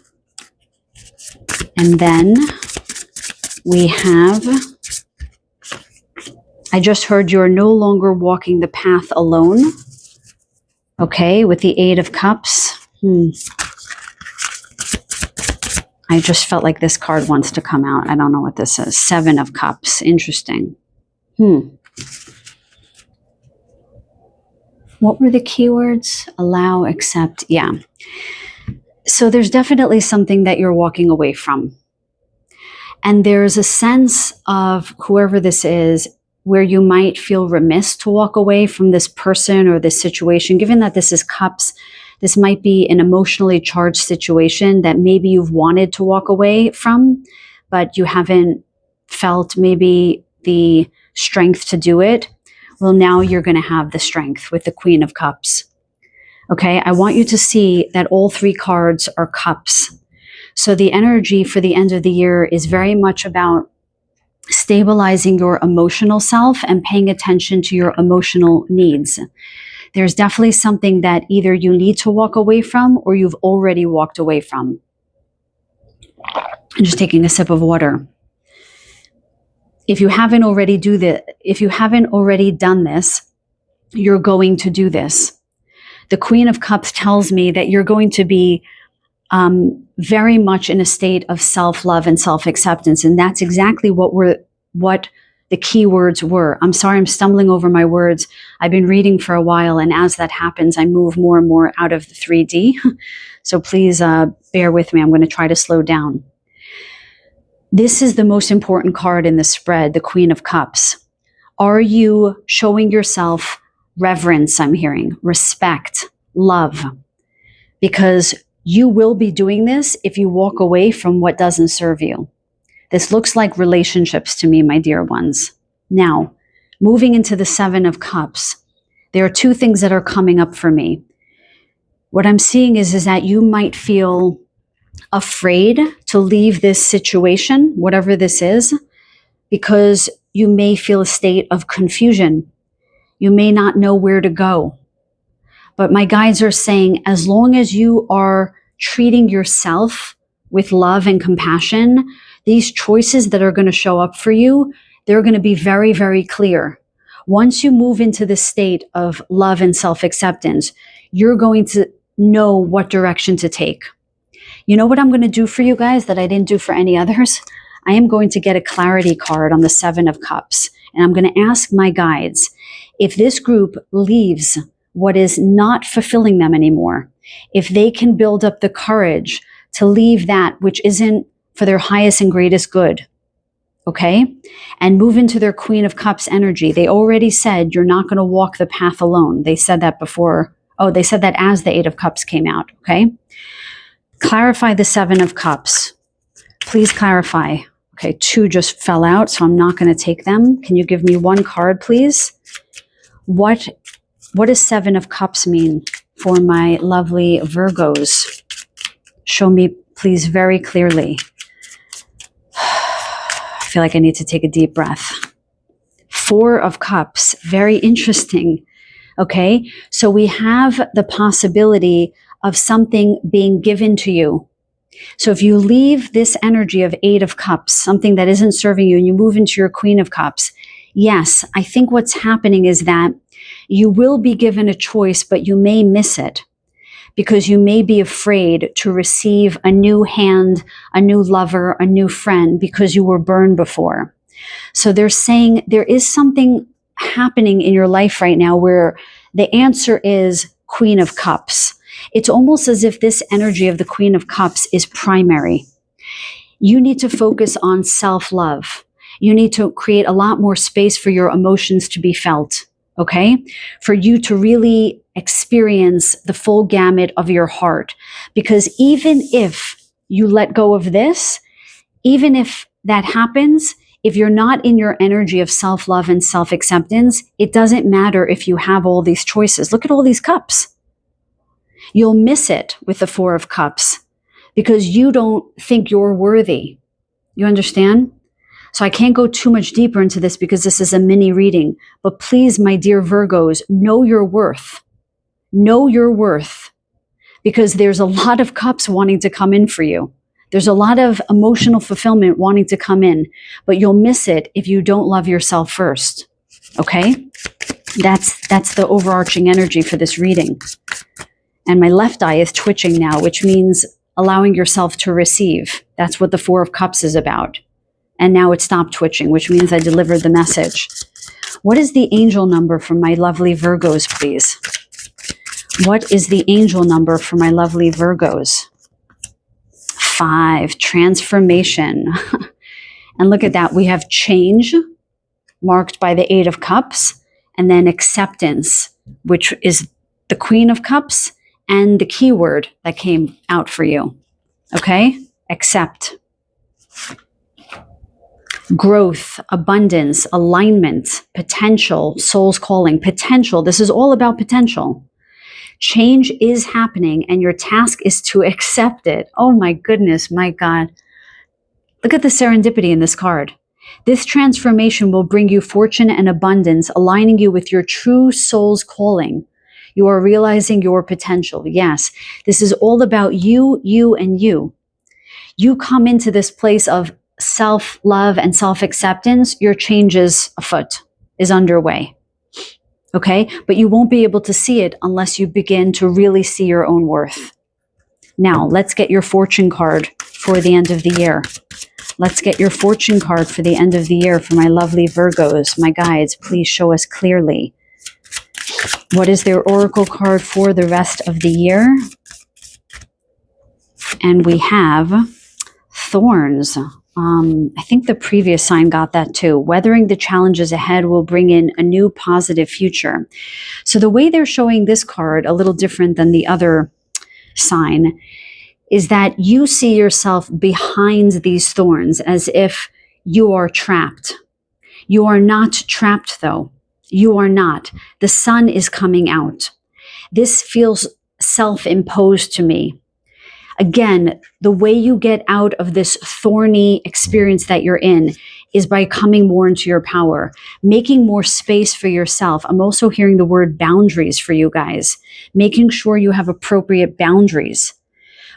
And then we have, I just heard you're no longer walking the path alone. Okay, with the 8 of Cups. I just felt like this card wants to come out. I don't know what this is. 7 of Cups. Interesting. What were the keywords? Allow, accept. Yeah. So there's definitely something that you're walking away from. And there's a sense of whoever this is where you might feel remiss to walk away from this person or this situation. Given that this is cups, this might be an emotionally charged situation that maybe you've wanted to walk away from, but you haven't felt maybe the strength to do it. Well, now you're going to have the strength with the Queen of Cups. Okay, I want you to see that all three cards are cups. So the energy for the end of the year is very much about stabilizing your emotional self and paying attention to your emotional needs. There's definitely something that either you need to walk away from or you've already walked away from. I'm just taking a sip of water. If you haven't already done this, you're going to do this. The Queen of Cups tells me that you're going to be very much in a state of self-love and self-acceptance. And that's exactly what the key words were. I'm sorry, I'm stumbling over my words. I've been reading for a while, and as that happens, I move more and more out of the 3D. So please bear with me. I'm going to try to slow down. This is the most important card in the spread, the Queen of Cups. Are you showing yourself reverence, I'm hearing, respect, love? Because you will be doing this if you walk away from what doesn't serve you. This looks like relationships to me, my dear ones. Now, moving into the 7 of Cups, there are two things that are coming up for me. What I'm seeing is that you might feel afraid to leave this situation, whatever this is, because you may feel a state of confusion. You may not know where to go. But my guides are saying, as long as you are treating yourself with love and compassion, these choices that are going to show up for you, they're going to be very, very clear. Once you move into the state of love and self-acceptance, you're going to know what direction to take. You know what I'm going to do for you guys that I didn't do for any others? I am going to get a clarity card on the 7 of Cups, and I'm going to ask my guides if this group leaves what is not fulfilling them anymore, if they can build up the courage to leave that which isn't for their highest and greatest good, okay? And move into their Queen of Cups energy. They already said you're not going to walk the path alone. They said that before. Oh, they said that as the 8 of Cups came out, okay? Clarify the 7 of Cups. Please clarify. Okay, 2 just fell out, so I'm not going to take them. Can you give me one card, please? What does 7 of Cups mean for my lovely Virgos? Show me, please, very clearly. I feel like I need to take a deep breath. 4 of Cups, very interesting. Okay, so we have the possibility of something being given to you. So if you leave this energy of 8 of Cups, something that isn't serving you, and you move into your Queen of Cups, yes, I think what's happening is that you will be given a choice, but you may miss it because you may be afraid to receive a new hand, a new lover, a new friend because you were burned before. So they're saying there is something happening in your life right now where the answer is Queen of Cups. It's almost as if this energy of the Queen of Cups is primary. You need to focus on self-love. You need to create a lot more space for your emotions to be felt, okay? For you to really experience the full gamut of your heart. Because even if you let go of this, even if that happens, if you're not in your energy of self-love and self-acceptance, it doesn't matter if you have all these choices. Look at all these cups. You'll miss it with the 4 of Cups because you don't think you're worthy. You understand? So I can't go too much deeper into this because this is a mini reading. But please, my dear Virgos, know your worth. Know your worth. Because there's a lot of cups wanting to come in for you. There's a lot of emotional fulfillment wanting to come in. But you'll miss it if you don't love yourself first. Okay? That's the overarching energy for this reading. And my left eye is twitching now, which means allowing yourself to receive. That's what the 4 of Cups is about. And now it stopped twitching, which means I delivered the message. What is the angel number for my lovely Virgos, please? What is the angel number for my lovely Virgos? 5, transformation. And look at that. We have change, marked by the 8 of Cups, and then acceptance, which is the Queen of Cups and the keyword that came out for you. Okay? Accept. Growth, abundance, alignment, potential, soul's calling, potential. This is all about potential. Change is happening and your task is to accept it. Oh my goodness, my God. Look at the serendipity in this card. This transformation will bring you fortune and abundance, aligning you with your true soul's calling. You are realizing your potential. Yes, this is all about you, and you. You come into this place of self-love and self-acceptance. Your change is afoot, is underway. Okay, but you won't be able to see it unless you begin to really see your own worth. Now, let's get your fortune card for the end of the year. Let's get your fortune card for the end of the year for my lovely Virgos. My guides, please show us clearly. What is their oracle card for the rest of the year? And we have thorns. I think the previous sign got that too. Weathering the challenges ahead will bring in a new positive future. So the way they're showing this card, a little different than the other sign, is that you see yourself behind these thorns as if you are trapped. You are not trapped though. You are not. The sun is coming out. This feels self-imposed to me. Again, the way you get out of this thorny experience that you're in is by coming more into your power, making more space for yourself. I'm also hearing the word boundaries for you guys, making sure you have appropriate boundaries.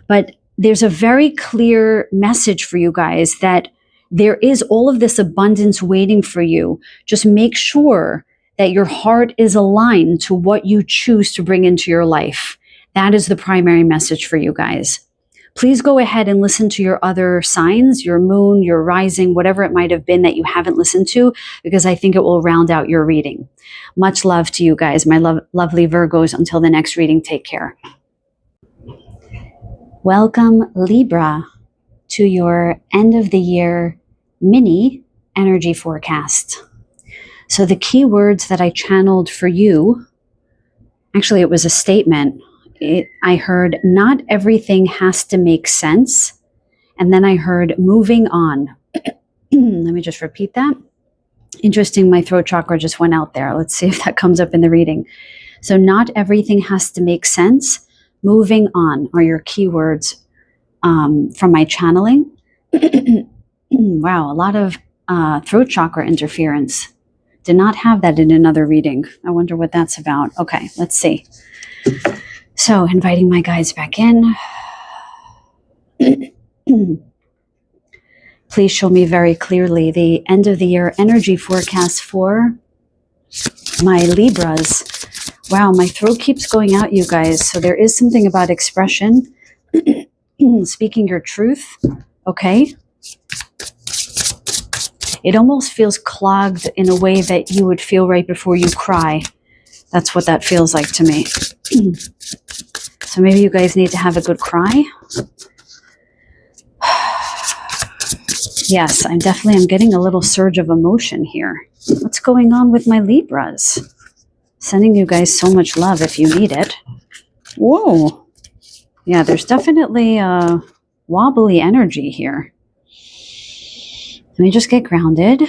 But there's a very clear message for you guys that there is all of this abundance waiting for you. Just make sure that your heart is aligned to what you choose to bring into your life. That is the primary message for you guys. Please go ahead and listen to your other signs, your moon, your rising, whatever it might have been that you haven't listened to, because I think it will round out your reading. Much love to you guys, my lovely Virgos. Until the next reading, take care. Welcome, Libra, to your end of the year mini energy forecast. So the key words that I channeled for you, actually it was a statement. I heard, not everything has to make sense. And then I heard, moving on. Let me just repeat that. Interesting, my throat chakra just went out there. Let's see if that comes up in the reading. So not everything has to make sense. Moving on are your keywords from my channeling. Wow, a lot of throat chakra interference. Did not have that in another reading. I wonder what that's about. Okay, let's see. So inviting my guides back in. Please show me very clearly the end of the year energy forecast for my Libras. Wow, my throat keeps going out, you guys. So there is something about expression. Speaking your truth. Okay. It almost feels clogged in a way that you would feel right before you cry. That's what that feels like to me. So maybe you guys need to have a good cry. Yes, I'm getting a little surge of emotion here. What's going on with my Libras? Sending you guys so much love if you need it. Whoa. Yeah, there's definitely a wobbly energy here. Let me just get grounded.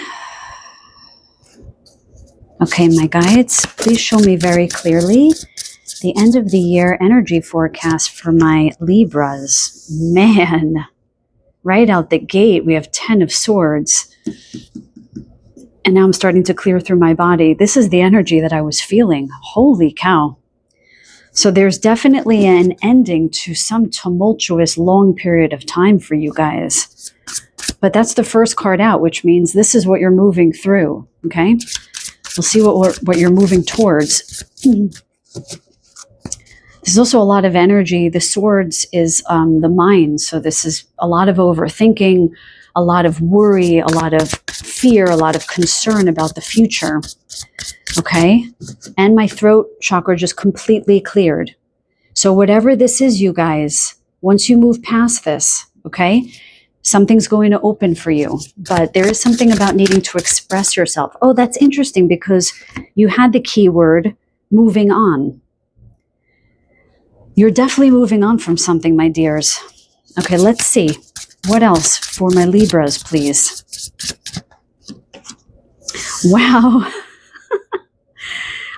Okay, my guides, please show me very clearly the end of the year energy forecast for my Libras. Man, right out the gate, we have 10 of Swords. And now I'm starting to clear through my body. This is the energy that I was feeling. Holy cow. So there's definitely an ending to some tumultuous long period of time for you guys. But that's the first card out, which means this is what you're moving through, okay? We'll see what you're moving towards. The There's also a lot of energy. The swords is the mind. So this is a lot of overthinking, a lot of worry, a lot of fear, a lot of concern about the future. Okay. And my throat chakra just completely cleared. So whatever this is, you guys, once you move past this, okay, something's going to open for you. But there is something about needing to express yourself. Oh, that's interesting because you had the keyword moving on. You're definitely moving on from something, my dears. Okay, let's see. What else for my Libras, please? Wow.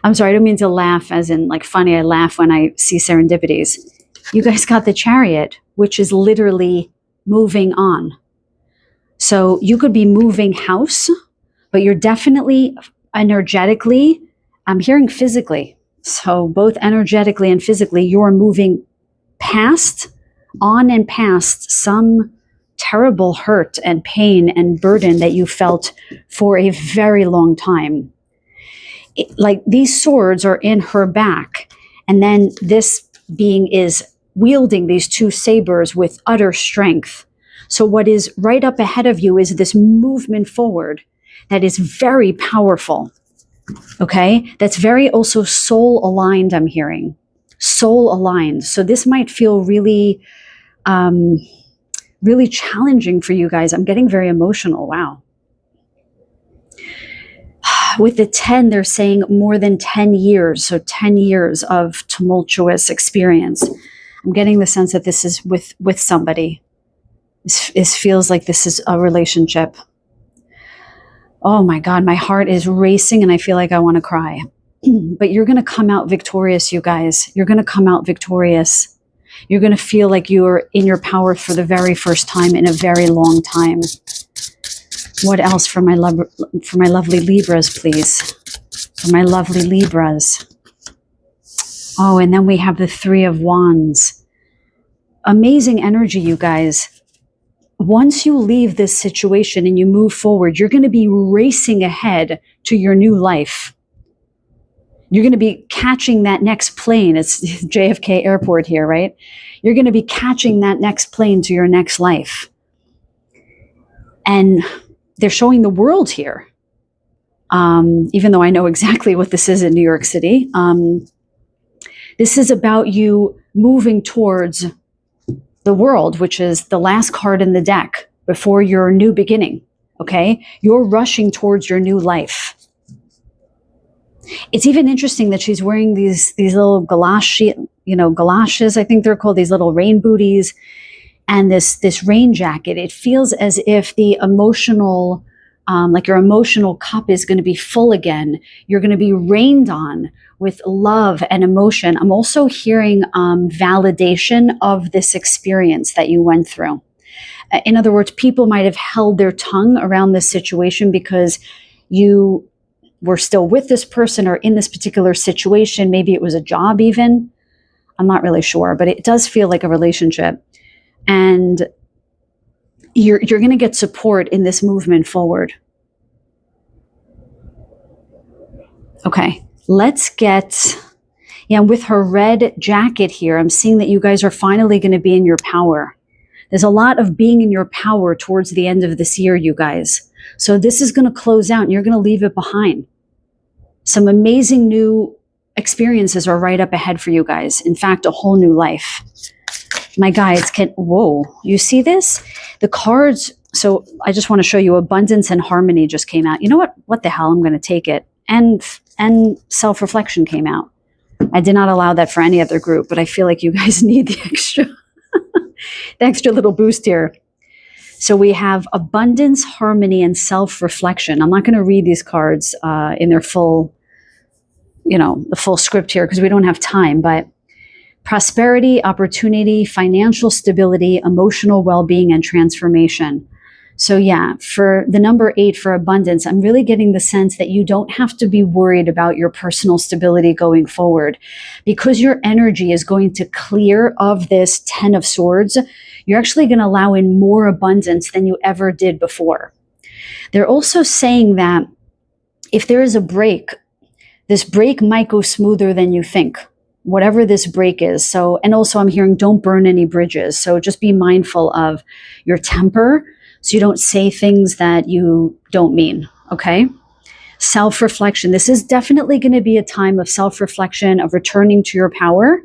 I'm sorry, I don't mean to laugh as in like funny. I laugh when I see serendipities. You guys got the Chariot, which is literally moving on. So you could be moving house, but you're definitely energetically, I'm hearing physically. So both energetically and physically, you're moving past, on and past some terrible hurt and pain and burden that you felt for a very long time. Like these swords are in her back, and then this being is wielding these two sabers with utter strength. So what is right up ahead of you is this movement forward that is very powerful. Okay, that's very also soul aligned. I'm hearing soul aligned. So this might feel really, really challenging for you guys. I'm getting very emotional. Wow. With the 10, they're saying more than 10 years. So 10 years of tumultuous experience. I'm getting the sense that this is with somebody. This feels like this is a relationship. Oh my God, my heart is racing and I feel like I want to cry. But you're going to come out victorious, you guys. You're going to come out victorious. You're going to feel like you're in your power for the very first time in a very long time. What else for my lovely Libras, please? For my lovely Libras. Oh, and then we have the Three of Wands. Amazing energy, you guys. Once you leave this situation and you move forward, you're going to be racing ahead to your new life. You're going to be catching that next plane. It's JFK Airport here, right? You're going to be catching that next plane to your next life. And they're showing the world here. Even though I know exactly what this is in New York City. This is about you moving towards the world, which is the last card in the deck before your new beginning, okay? You're rushing towards your new life. It's even interesting that she's wearing these little galoshes, I think they're called, these little rain booties, and this rain jacket. It feels as if the emotional, like your emotional cup is going to be full again. You're going to be rained on with love and emotion. I'm also hearing validation of this experience that you went through. In other words, people might have held their tongue around this situation because you were still with this person or in this particular situation. Maybe it was a job even. I'm not really sure, but it does feel like a relationship. And you're going to get support in this movement forward. Okay. Let's get, with her red jacket here, I'm seeing that you guys are finally going to be in your power. There's a lot of being in your power towards the end of this year, you guys. So this is going to close out and you're going to leave it behind. Some amazing new experiences are right up ahead for you guys. In fact, a whole new life. My guides whoa, you see this? The cards, so I just want to show you abundance and harmony just came out. You know what the hell, I'm going to take it. And self-reflection came out. I did not allow that for any other group, but I feel like you guys need the extra little boost here. So we have abundance, harmony, and self-reflection. I'm not going to read these cards in their full, the full script here because we don't have time, but prosperity, opportunity, financial stability, emotional well-being, and transformation. So for the number 8 for abundance, I'm really getting the sense that you don't have to be worried about your personal stability going forward because your energy is going to clear of this 10 of Swords. You're actually going to allow in more abundance than you ever did before. They're also saying that if there is a break, this break might go smoother than you think. whatever this break is. So, and also I'm hearing don't burn any bridges. So just be mindful of your temper so you don't say things that you don't mean, okay? Self-reflection. This is definitely going to be a time of self-reflection, of returning to your power,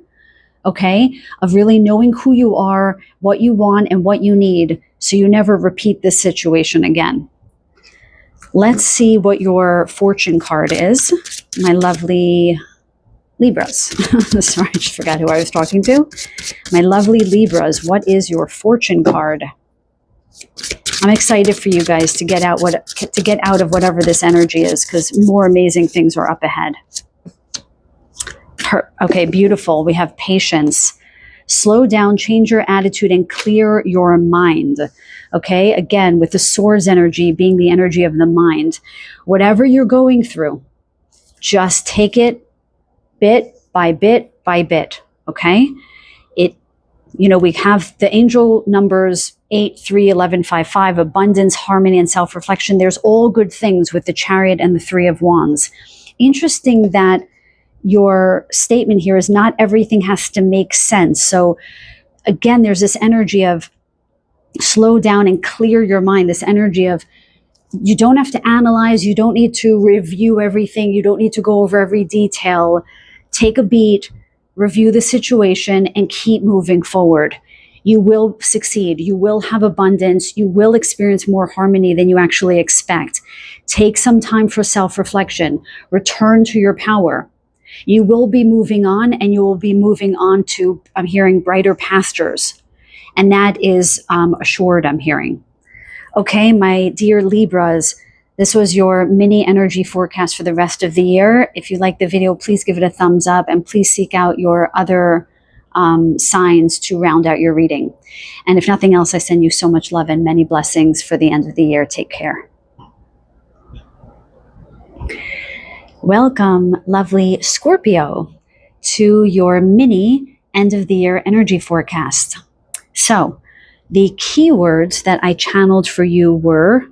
okay? Of really knowing who you are, what you want, and what you need, so you never repeat this situation again. Let's see what your fortune card is, my lovely Libras. Sorry, I just forgot who I was talking to. My lovely Libras, what is your fortune card? I'm excited for you guys to get out of whatever this energy is, because more amazing things are up ahead. Okay, beautiful. We have patience. Slow down, change your attitude, and clear your mind. Okay, again, with the swords energy being the energy of the mind. Whatever you're going through, just take it bit by bit by bit, okay? We have the angel numbers 8, 3, 11, 5, 5, abundance, harmony, and self-reflection. There's all good things with the Chariot and the Three of Wands. Interesting that your statement here is not everything has to make sense. So again, there's this energy of slow down and clear your mind, this energy of you don't have to analyze, you don't need to review everything, you don't need to go over every detail. Take a beat, review the situation, and keep moving forward. You will succeed. You will have abundance. You will experience more harmony than you actually expect. Take some time for self-reflection. Return to your power. You will be moving on, and you will be moving on to, I'm hearing, brighter pastures. And that is assured, I'm hearing. Okay, my dear Libras, this was your mini energy forecast for the rest of the year. If you like the video, please give it a thumbs up, and please seek out your other signs to round out your reading. And if nothing else, I send you so much love and many blessings for the end of the year. Take care. Welcome, lovely Scorpio, to your mini end of the year energy forecast. So the keywords that I channeled for you were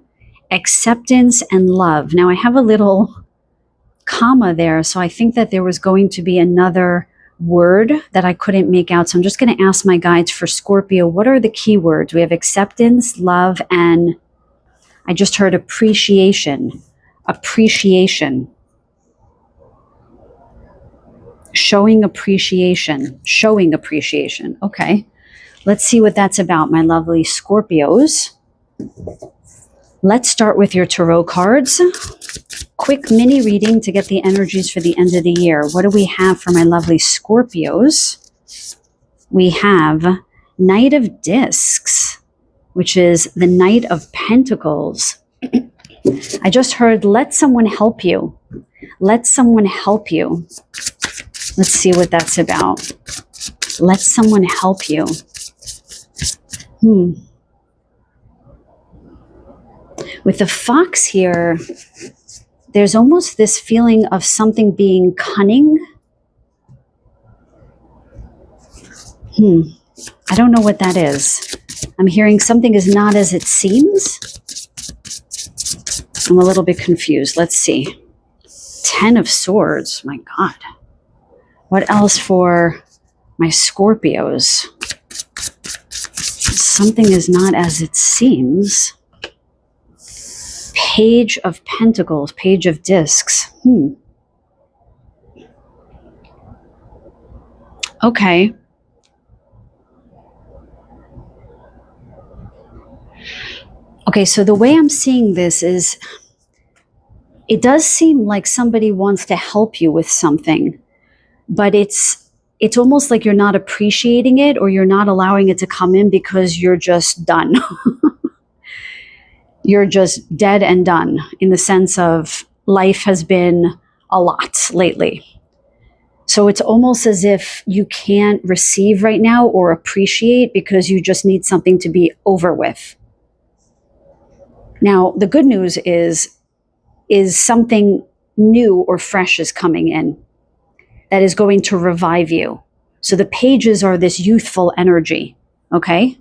acceptance and love. Now I have a little comma there, so I think that there was going to be another word that I couldn't make out. So I'm just going to ask my guides for Scorpio, what are the keywords? We have acceptance, love, and I just heard appreciation. Appreciation. Showing appreciation. Showing appreciation. Okay. Let's see what that's about, my lovely Scorpios. Let's start with your tarot cards. Quick mini reading to get the energies for the end of the year. What do we have for my lovely Scorpios? We have Knight of Discs, which is the Knight of Pentacles. I just heard, let someone help you. Let someone help you. Let's see what that's about. Let someone help you. With the fox here, there's almost this feeling of something being cunning. I don't know what that is. I'm hearing something is not as it seems. I'm a little bit confused. Let's see. 10 of Swords. My God. What else for my Scorpios? Something is not as it seems. Page of Pentacles, Page of Discs. Okay. Okay, so the way I'm seeing this is, it does seem like somebody wants to help you with something, but it's almost like you're not appreciating it, or you're not allowing it to come in because you're just done. You're just dead and done, in the sense of life has been a lot lately. So it's almost as if you can't receive right now or appreciate because you just need something to be over with. Now, the good news is something new or fresh is coming in that is going to revive you. So the pages are this youthful energy, okay?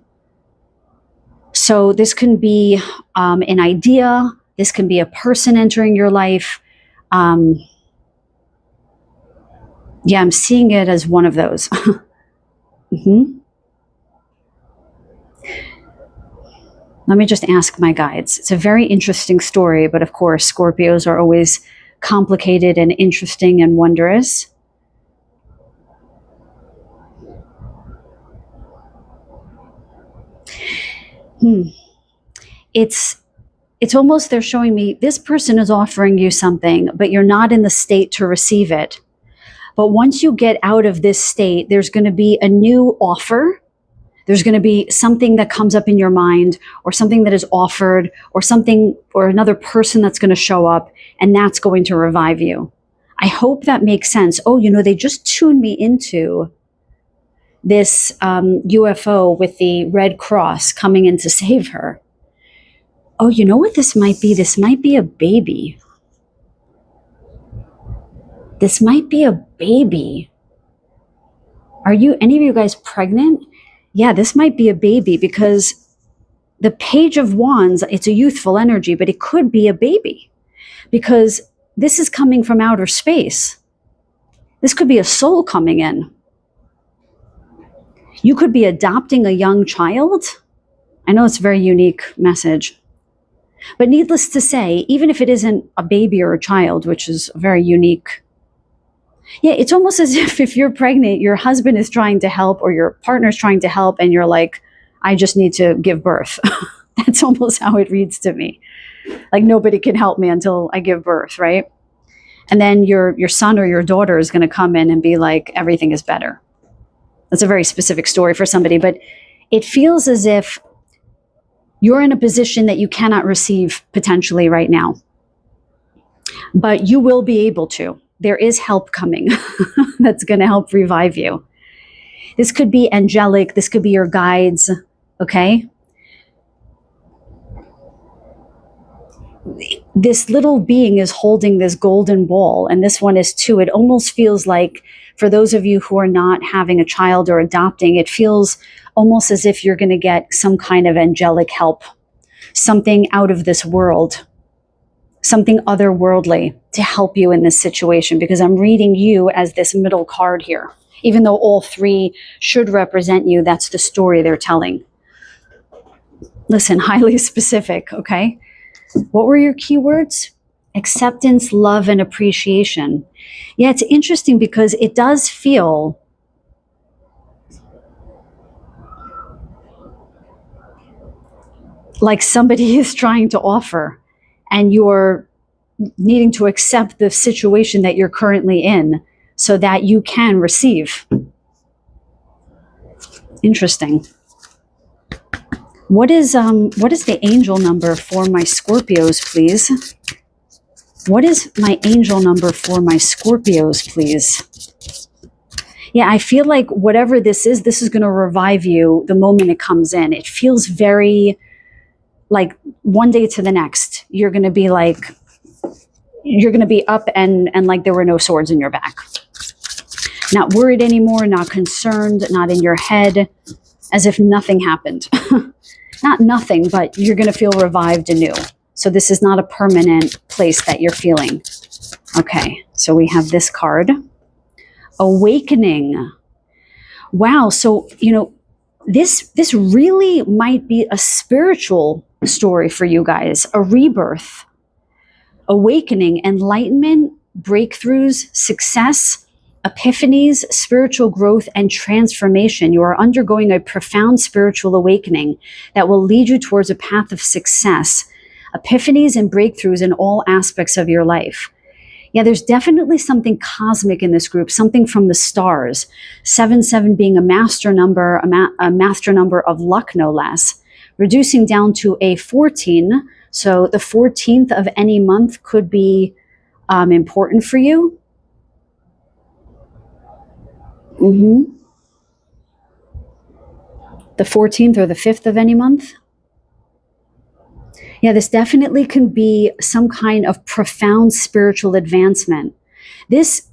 So this can be an idea. This can be a person entering your life. Yeah, I'm seeing it as one of those. Mm-hmm. Let me just ask my guides. It's a very interesting story, but of course, Scorpios are always complicated and interesting and wondrous. It's almost they're showing me this person is offering you something, but you're not in the state to receive it. But once you get out of this state, there's going to be a new offer. There's going to be something that comes up in your mind, or something that is offered, or something, or another person that's going to show up, and that's going to revive you. I hope that makes sense. Oh, they just tuned me into this UFO with the red cross coming in to save her. Oh, you know what this might be? This might be a baby. This might be a baby. Are any of you guys pregnant? Yeah, this might be a baby, because the Page of Wands, it's a youthful energy, but it could be a baby, because this is coming from outer space. This could be a soul coming in. You could be adopting a young child. I know it's a very unique message. But needless to say, even if it isn't a baby or a child, which is very unique, yeah, it's almost as if you're pregnant, your husband is trying to help, or your partner's trying to help, and you're like, I just need to give birth. That's almost how it reads to me. Like, nobody can help me until I give birth, right? And then your son or your daughter is going to come in and be like, everything is better. That's a very specific story for somebody, but it feels as if you're in a position that you cannot receive potentially right now, but you will be able to. There is help coming that's going to help revive you. This could be angelic. This could be your guides. Okay. This little being is holding this golden ball, and this one is too. It almost feels like, for those of you who are not having a child or adopting, it feels almost as if you're going to get some kind of angelic help, something out of this world, something otherworldly to help you in this situation, because I'm reading you as this middle card here. Even though all three should represent you, that's the story they're telling. Listen, highly specific, okay? What were your keywords? Acceptance, love, and appreciation. Yeah, it's interesting because it does feel like somebody is trying to offer, and you're needing to accept the situation that you're currently in so that you can receive. Interesting. What is the angel number for my Scorpios, please? What is my angel number for my Scorpios, please? Yeah, I feel like whatever this is going to revive you the moment it comes in. It feels very like one day to the next, you're going to be up and like there were no swords in your back. Not worried anymore, not concerned, not in your head, as if nothing happened. Not nothing, but you're going to feel revived anew. So this is not a permanent place that you're feeling. Okay, so we have this card. Awakening. Wow, so, this really might be a spiritual story for you guys, a rebirth, awakening, enlightenment, breakthroughs, success, epiphanies, spiritual growth, and transformation. You are undergoing a profound spiritual awakening that will lead you towards a path of success, epiphanies, and breakthroughs in all aspects of your life. Yeah, there's definitely something cosmic in this group, something from the stars. 7-7 being a master number, a master number of luck, no less, reducing down to a 14. So the 14th of any month could be important for you. The 14th or the 5th of any month. Yeah, this definitely can be some kind of profound spiritual advancement. This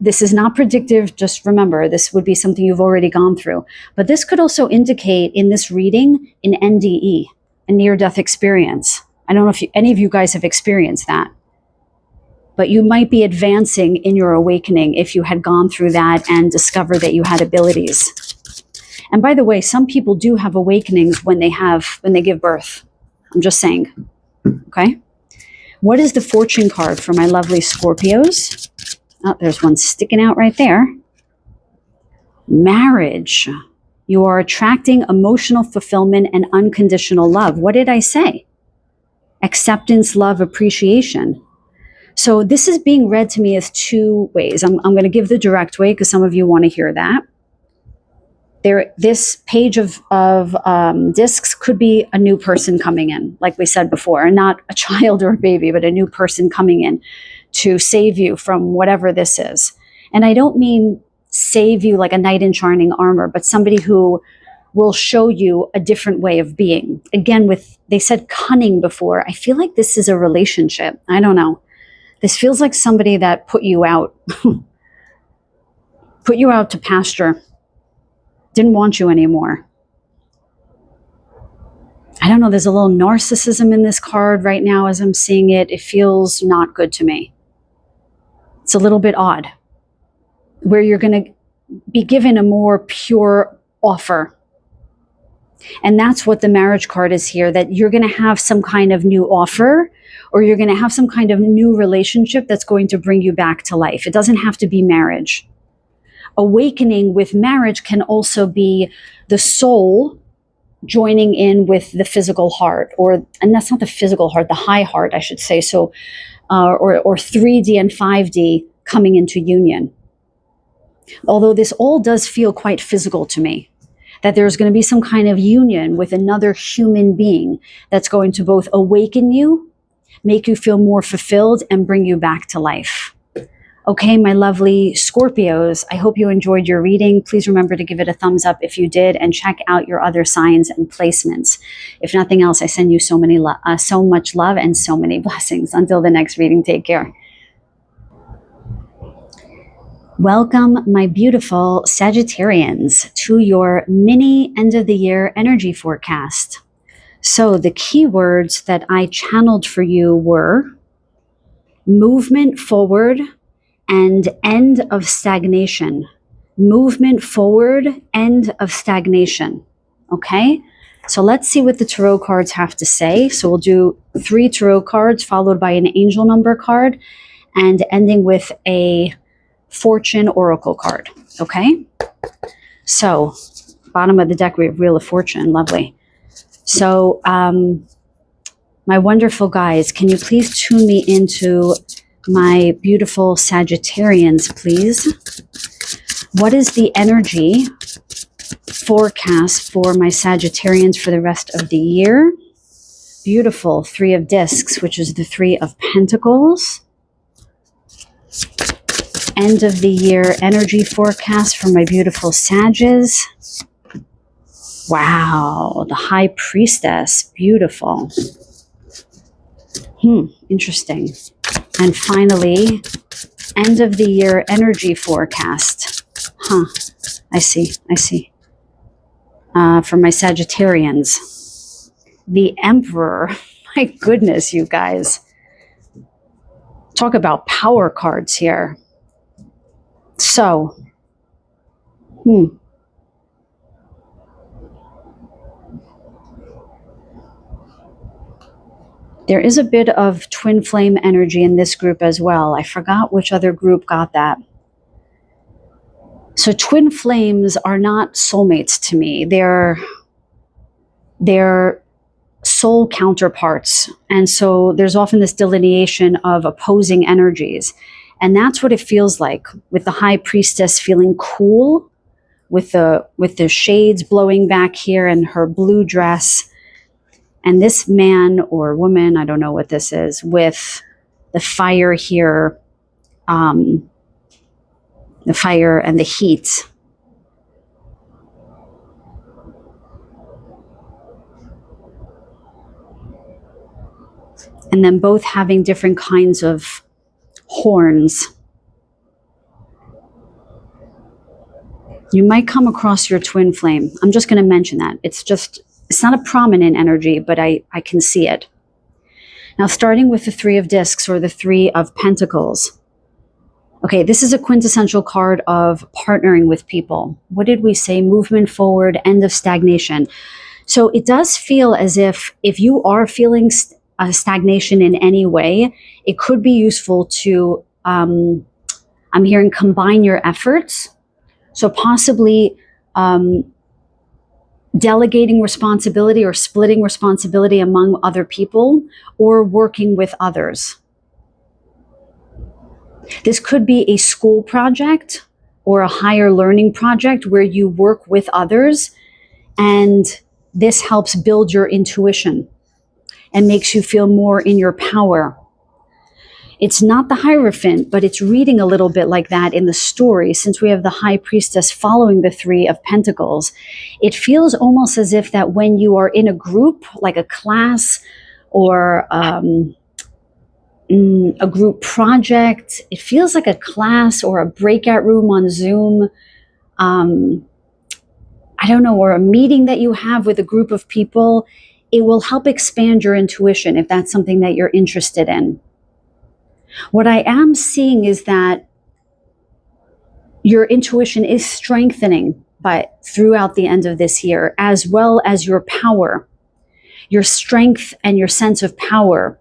is not predictive. Just remember, this would be something you've already gone through. But this could also indicate in this reading an NDE, a near-death experience. I don't know if any of you guys have experienced that. but you might be advancing in your awakening if you had gone through that and discovered that you had abilities. And by the way, some people do have awakenings when they give birth. I'm just saying. Okay. What is the fortune card for my lovely Scorpios? Oh, there's one sticking out right there. Marriage. You are attracting emotional fulfillment and unconditional love. What did I say? Acceptance, love, appreciation. So this is being read to me as two ways. I'm going to give the direct way because some of you want to hear that. This page of discs could be a new person coming in, like we said before, and not a child or a baby, but a new person coming in to save you from whatever this is. And I don't mean save you like a knight in shining armor, but somebody who will show you a different way of being. Again, they said cunning before. I feel like this is a relationship. I don't know. This feels like somebody that put you out, put you out to pasture. Didn't want you anymore. I don't know, there's a little narcissism in this card right now as I'm seeing it. It feels not good to me. It's a little bit odd, where you're going to be given a more pure offer. And that's what the marriage card is here, that you're going to have some kind of new offer, or you're going to have some kind of new relationship that's going to bring you back to life. It doesn't have to be marriage. Awakening with marriage can also be the soul joining in with the physical heart, and that's not the physical heart, the high heart, I should say. So, or 3D and 5D coming into union. Although this all does feel quite physical to me, that there's going to be some kind of union with another human being that's going to both awaken you, make you feel more fulfilled, and bring you back to life. Okay, my lovely Scorpios, I hope you enjoyed your reading. Please remember to give it a thumbs up if you did, and check out your other signs and placements. If nothing else, I send you so much love and so many blessings. Until the next reading, take care. Welcome, my beautiful Sagittarians, to your mini end of the year energy forecast. So the keywords that I channeled for you were movement forward and end of stagnation. Movement forward, end of stagnation. Okay, so let's see what the tarot cards have to say. So we'll do 3 tarot cards followed by an angel number card and ending with a fortune oracle card. Okay, so bottom of the deck we have Wheel of Fortune. Lovely. So my wonderful guys, can you please tune me into my beautiful Sagittarians, please? What is the energy forecast for my Sagittarians for the rest of the year? Beautiful 3 of discs, which is the 3 of pentacles. End of the year energy forecast for my beautiful Sages. Wow, the High Priestess, beautiful. Interesting. And finally, end of the year energy forecast. I see. For my Sagittarians. The Emperor. My goodness, you guys. Talk about power cards here. So, there is a bit of twin flame energy in this group as well. I forgot which other group got that. So twin flames are not soulmates to me. They're soul counterparts. And so there's often this delineation of opposing energies. And that's what it feels like with the High Priestess feeling cool with the shades blowing back here and her blue dress. And this man or woman, I don't know what this is, with the fire here, the fire and the heat. And then both having different kinds of horns. You might come across your twin flame. I'm just going to mention that. It's not a prominent energy, but I can see it. Now, starting with the Three of Discs or the Three of Pentacles. Okay, this is a quintessential card of partnering with people. What did we say? Movement forward, end of stagnation. So it does feel as if you are feeling stagnation in any way, it could be useful to, I'm hearing, combine your efforts. So possibly delegating responsibility or splitting responsibility among other people or working with others. This could be a school project or a higher learning project where you work with others, and this helps build your intuition and makes you feel more in your power. It's not the Hierophant, but it's reading a little bit like that in the story. Since we have the High Priestess following the Three of Pentacles, it feels almost as if that when you are in a group, like a class or a group project, it feels like a class or a breakout room on Zoom, I don't know, or a meeting that you have with a group of people. It will help expand your intuition if that's something that you're interested in. What I am seeing is that your intuition is strengthening throughout the end of this year, as well as your power, your strength and your sense of power,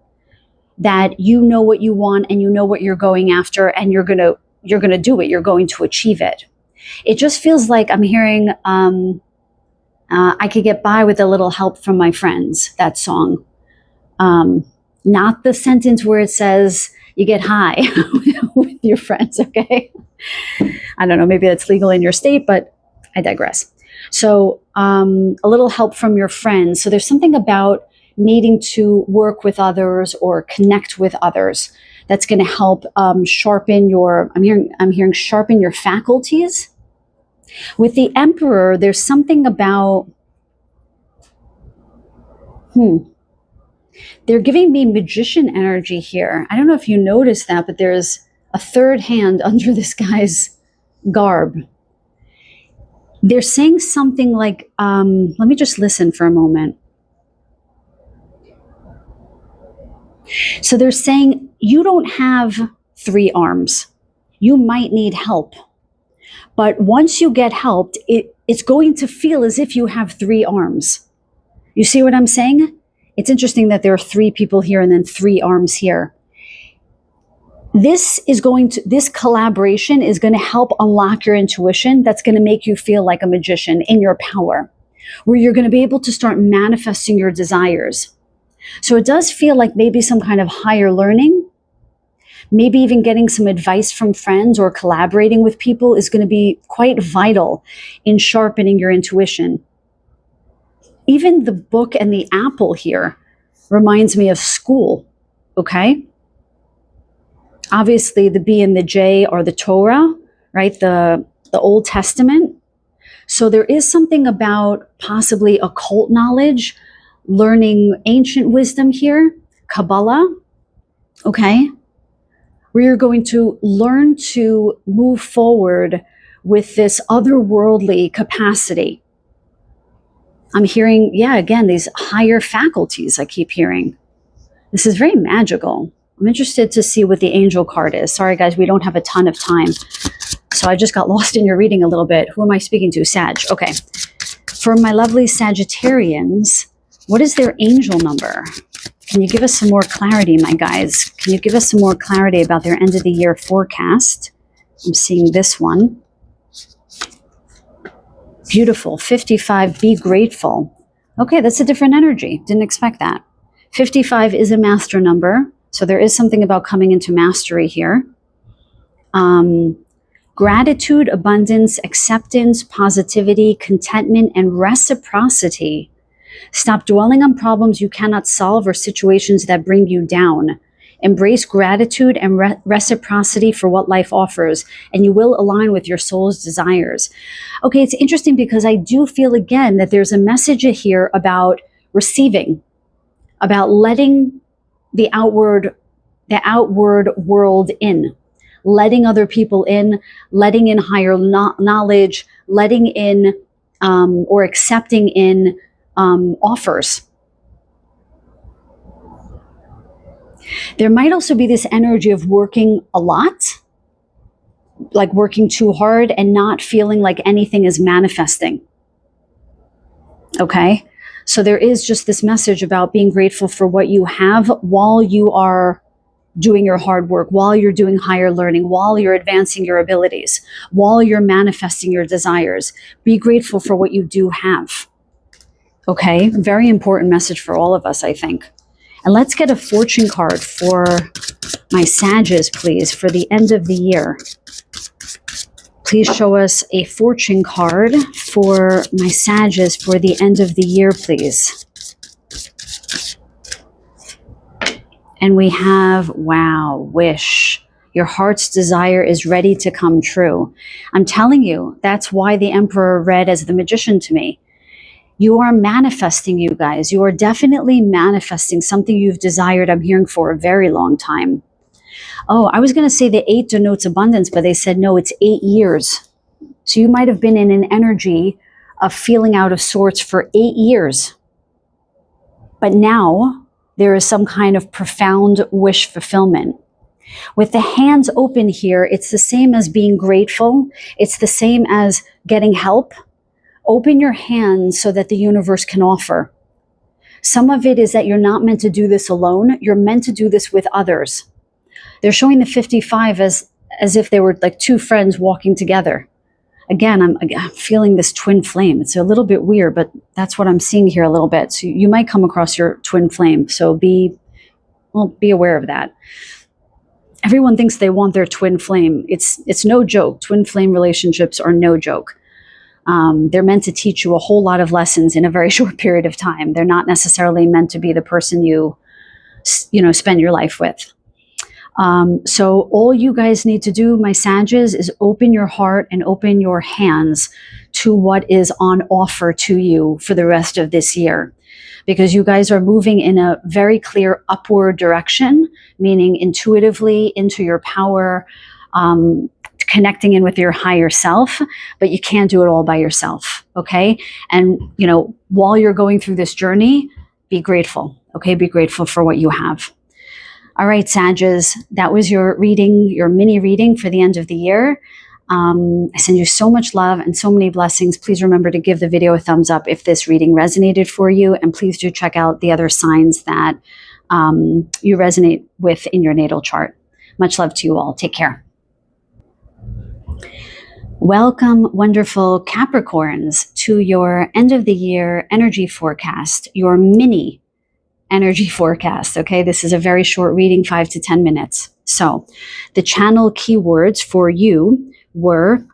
that you know what you want and you know what you're going after, and you're going to do it. You're going to achieve it. It just feels like I'm hearing, I could get by with a little help from my friends, that song. Not the sentence where it says you get high with your friends, okay? I don't know, maybe that's legal in your state, but I digress. So a little help from your friends. So there's something about needing to work with others or connect with others that's going to help sharpen your, I'm hearing sharpen your faculties. With the Emperor, there's something about, they're giving me magician energy here. I don't know if you noticed that, but there's a third hand under this guy's garb. They're saying something like, let me just listen for a moment. So they're saying you don't have 3 arms. You might need help. But once you get helped, it's going to feel as if you have 3 arms. You see what I'm saying? It's interesting that there are 3 people here and then 3 arms here. This collaboration is going to help unlock your intuition. That's going to make you feel like a magician in your power, where you're going to be able to start manifesting your desires. So it does feel like maybe some kind of higher learning, maybe even getting some advice from friends or collaborating with people is going to be quite vital in sharpening your intuition. Even the book and the apple here reminds me of school, okay? Obviously, the B and the J are the Torah, right? The Old Testament. So there is something about possibly occult knowledge, learning ancient wisdom here, Kabbalah, okay? Where you're going to learn to move forward with this otherworldly capacity. I'm hearing, again, these higher faculties I keep hearing. This is very magical. I'm interested to see what the angel card is. Sorry, guys, we don't have a ton of time. So I just got lost in your reading a little bit. Who am I speaking to? Sag. Okay. For my lovely Sagittarians, what is their angel number? Can you give us some more clarity, my guys? Can you give us some more clarity about their end of the year forecast? I'm seeing this one. Beautiful. 55, be grateful. Okay, that's a different energy. Didn't expect that. 55 is a master number. So there is something about coming into mastery here. Gratitude, abundance, acceptance, positivity, contentment, and reciprocity. Stop dwelling on problems you cannot solve or situations that bring you down. Embrace gratitude and reciprocity for what life offers, and you will align with your soul's desires. Okay, it's interesting because I do feel again that there's a message here about receiving, about letting the outward world in, letting other people in, letting in higher knowledge, letting in or accepting in offers. There might also be this energy of working a lot, like working too hard and not feeling like anything is manifesting. Okay? So there is just this message about being grateful for what you have while you are doing your hard work, while you're doing higher learning, while you're advancing your abilities, while you're manifesting your desires. Be grateful for what you do have. Okay? Very important message for all of us, I think. And let's get a fortune card for my Sages, please, for the end of the year. Please show us a fortune card for my Sages for the end of the year, please. And we have, wow, wish. Your heart's desire is ready to come true. I'm telling you, that's why the Emperor read as the Magician to me. You are manifesting, you guys. You are definitely manifesting something you've desired, I'm hearing, for a very long time. Oh, I was going to say the 8 denotes abundance, but they said, no, it's 8 years. So you might have been in an energy of feeling out of sorts for 8 years. But now there is some kind of profound wish fulfillment. With the hands open here, it's the same as being grateful. It's the same as getting help. Open your hands so that the universe can offer. Some of it is that you're not meant to do this alone. You're meant to do this with others. They're showing the 55 as if they were like two friends walking together. Again, I'm feeling this twin flame. It's a little bit weird, but that's what I'm seeing here a little bit. So you might come across your twin flame. So be aware of that. Everyone thinks they want their twin flame. It's no joke. Twin flame relationships are no joke. They're meant to teach you a whole lot of lessons in a very short period of time. They're not necessarily meant to be the person you spend your life with. So all you guys need to do, my Sages, is open your heart and open your hands to what is on offer to you for the rest of this year. Because you guys are moving in a very clear upward direction, meaning intuitively into your power, connecting in with your higher self, but you can't do it all by yourself, okay? And, while you're going through this journey, be grateful, okay? Be grateful for what you have. All right, Sages, that was your reading, your mini reading for the end of the year. I send you so much love and so many blessings. Please remember to give the video a thumbs up if this reading resonated for you. And please do check out the other signs that you resonate with in your natal chart. Much love to you all. Take care. Welcome, wonderful Capricorns, to your end of the year energy forecast, your mini energy forecast. Okay, this is a very short reading, 5 to 10 minutes. So the channel keywords for you were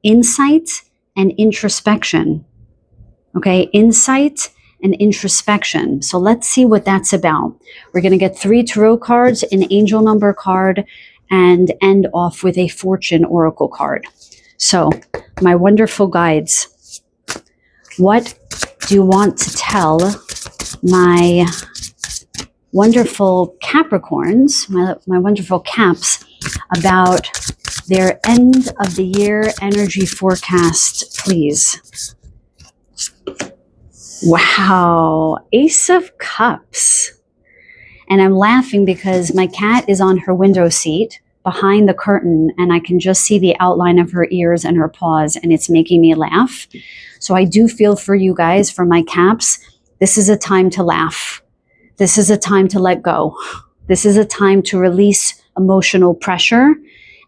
insight and introspection. Okay, insight and introspection. So let's see what that's about. We're going to get 3 tarot cards, an angel number card, and end off with a fortune oracle card. So my wonderful guides, what do you want to tell my wonderful Capricorns, my wonderful Caps, about their end of the year energy forecast, please? Wow, Ace of Cups. And I'm laughing because my cat is on her window seat behind the curtain and I can just see the outline of her ears and her paws, and it's making me laugh. So I do feel for you guys, for my Caps. This is a time to laugh. This is a time to let go. This is a time to release emotional pressure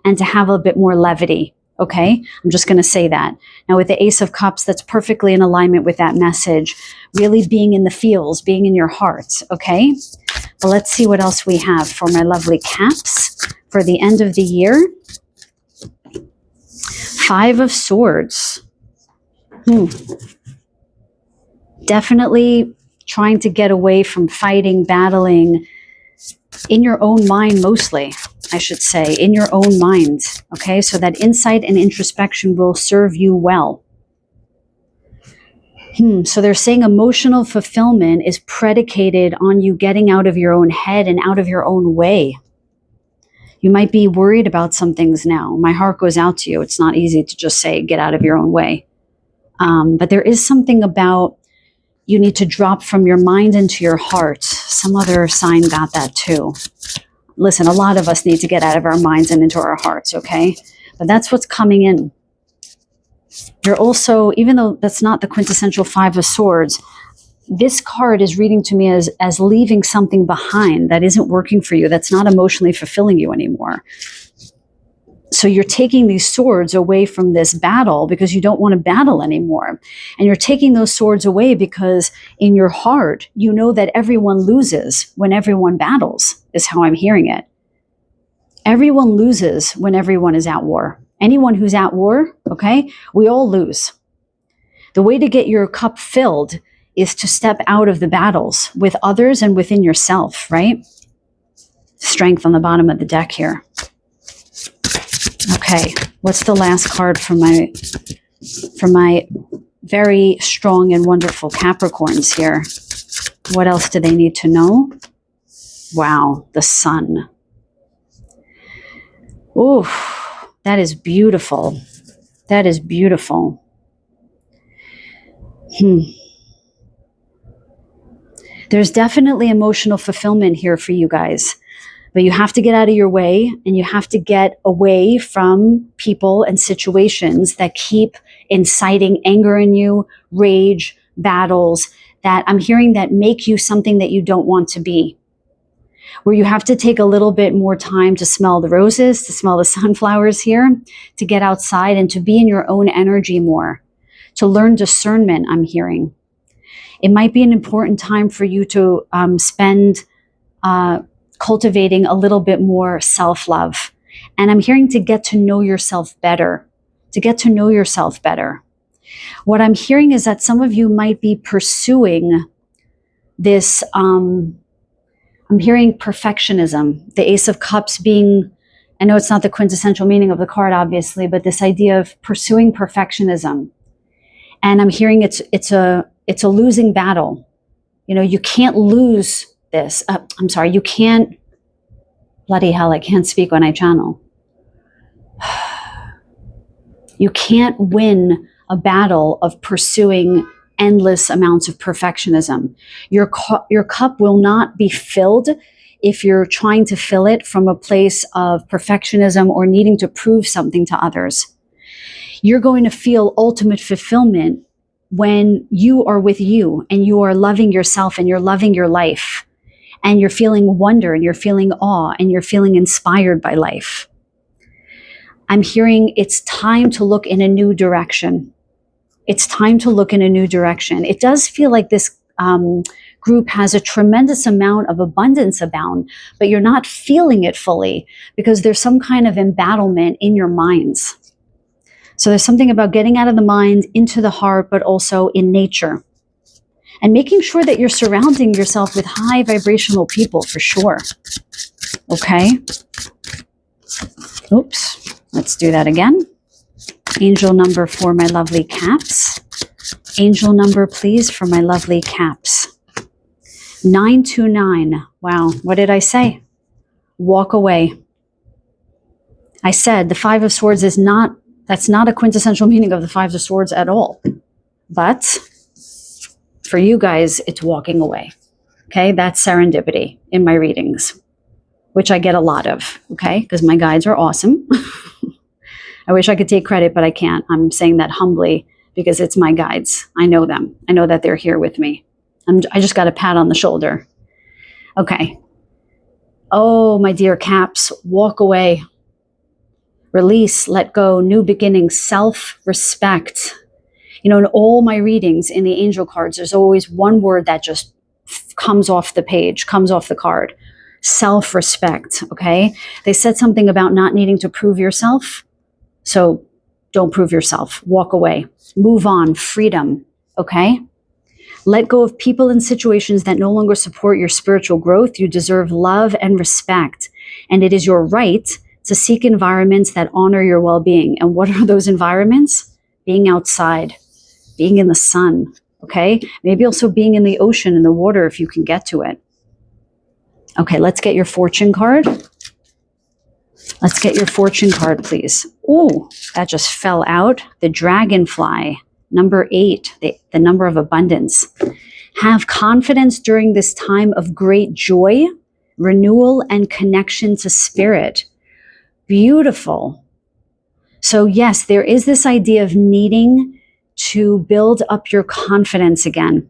and to have a bit more levity. Okay, I'm just going to say that. Now with the Ace of Cups, that's perfectly in alignment with that message. Really being in the feels, being in your heart. Okay, but let's see what else we have for my lovely Caps for the end of the year. 5 of Swords. Definitely trying to get away from fighting, battling in your own mind mostly, I should say, in your own mind. Okay, so that insight and introspection will serve you well. So they're saying emotional fulfillment is predicated on you getting out of your own head and out of your own way. You might be worried about some things now. My heart goes out to you. It's not easy to just say, get out of your own way. But there is something about you need to drop from your mind into your heart. Some other sign got that too. Listen, a lot of us need to get out of our minds and into our hearts, okay? But that's what's coming in. You're also, even though that's not the quintessential Five of Swords, this card is reading to me as leaving something behind that isn't working for you, that's not emotionally fulfilling you anymore. So you're taking these swords away from this battle because you don't want to battle anymore. And you're taking those swords away because in your heart, you know that everyone loses when everyone battles, is how I'm hearing it. Everyone loses when everyone is at war. Anyone who's at war, okay, we all lose. The way to get your cup filled is to step out of the battles with others and within yourself, right? Strength on the bottom of the deck here. Okay, what's the last card for my very strong and wonderful Capricorns here? What else do they need to know? Wow, the Sun. Ooh, that is beautiful. That is beautiful. There's definitely emotional fulfillment here for you guys. But you have to get out of your way, and you have to get away from people and situations that keep inciting anger in you, rage, battles, that I'm hearing that make you something that you don't want to be. Where you have to take a little bit more time to smell the roses, to smell the sunflowers here, to get outside and to be in your own energy more, to learn discernment, I'm hearing. It might be an important time for you to spend cultivating a little bit more self-love. And I'm hearing to get to know yourself better, to get to know yourself better. What I'm hearing is that some of you might be pursuing this, I'm hearing perfectionism, the Ace of Cups being, I know it's not the quintessential meaning of the card, obviously, but this idea of pursuing perfectionism. And I'm hearing it's a losing battle. You know, you can't lose this. I'm sorry, you can't, bloody hell, I can't speak when I channel. You can't win a battle of pursuing endless amounts of perfectionism. Your cup will not be filled if you're trying to fill it from a place of perfectionism or needing to prove something to others. You're going to feel ultimate fulfillment when you are with you and you are loving yourself and you're loving your life. And you're feeling wonder and you're feeling awe and you're feeling inspired by life. I'm hearing it's time to look in a new direction. It's time to look in a new direction. It does feel like this group has a tremendous amount of abundance abound, but you're not feeling it fully because there's some kind of embattlement in your minds. So there's something about getting out of the mind into the heart, but also in nature. And making sure that you're surrounding yourself with high vibrational people for sure. Okay. Oops. Let's do that again. Angel number for my lovely Caps. Angel number, please, for my lovely Caps. 929. Wow. What did I say? Walk away. I said the Five of Swords is not, that's not a quintessential meaning of the Five of Swords at all. But for you guys, it's walking away. Okay, that's serendipity in my readings, which I get a lot of, okay, because my guides are awesome. I wish I could take credit, but I can't. I'm saying that humbly because it's my guides. I know them. I know that they're here with me. I just got a pat on the shoulder. Okay. Oh, my dear Caps, walk away. Release, let go, new beginnings, self-respect. You know, in all my readings in the angel cards, there's always one word that just comes off the page, comes off the card. Self-respect, okay? They said something about not needing to prove yourself. So don't prove yourself. Walk away. Move on. Freedom, okay? Let go of people and situations that no longer support your spiritual growth. You deserve love and respect. And it is your right to seek environments that honor your well-being. And what are those environments? Being outside. Being in the sun, okay? Maybe also being in the ocean, in the water, if you can get to it. Okay, let's get your fortune card. Let's get your fortune card, please. Ooh, that just fell out. The dragonfly, number 8, the number of abundance. Have confidence during this time of great joy, renewal, and connection to spirit. Beautiful. So yes, there is this idea of needing to build up your confidence again,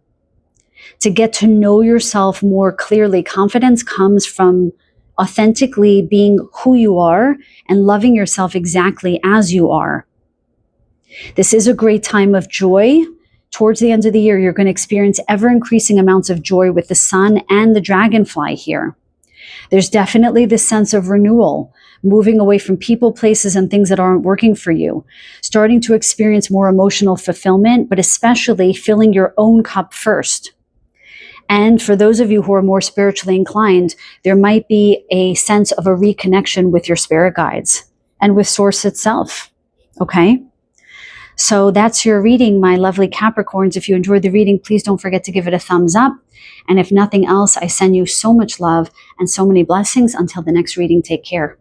to get to know yourself more clearly. Confidence comes from authentically being who you are and loving yourself exactly as you are. This is a great time of joy. Towards the end of the year, you're going to experience ever increasing amounts of joy with the sun and the dragonfly here. There's definitely this sense of renewal, moving away from people, places, and things that aren't working for you, starting to experience more emotional fulfillment, but especially filling your own cup first. And for those of you who are more spiritually inclined, there might be a sense of a reconnection with your spirit guides and with Source itself. Okay? So that's your reading, my lovely Capricorns. If you enjoyed the reading, please don't forget to give it a thumbs up. And if nothing else, I send you so much love and so many blessings. Until the next reading, take care.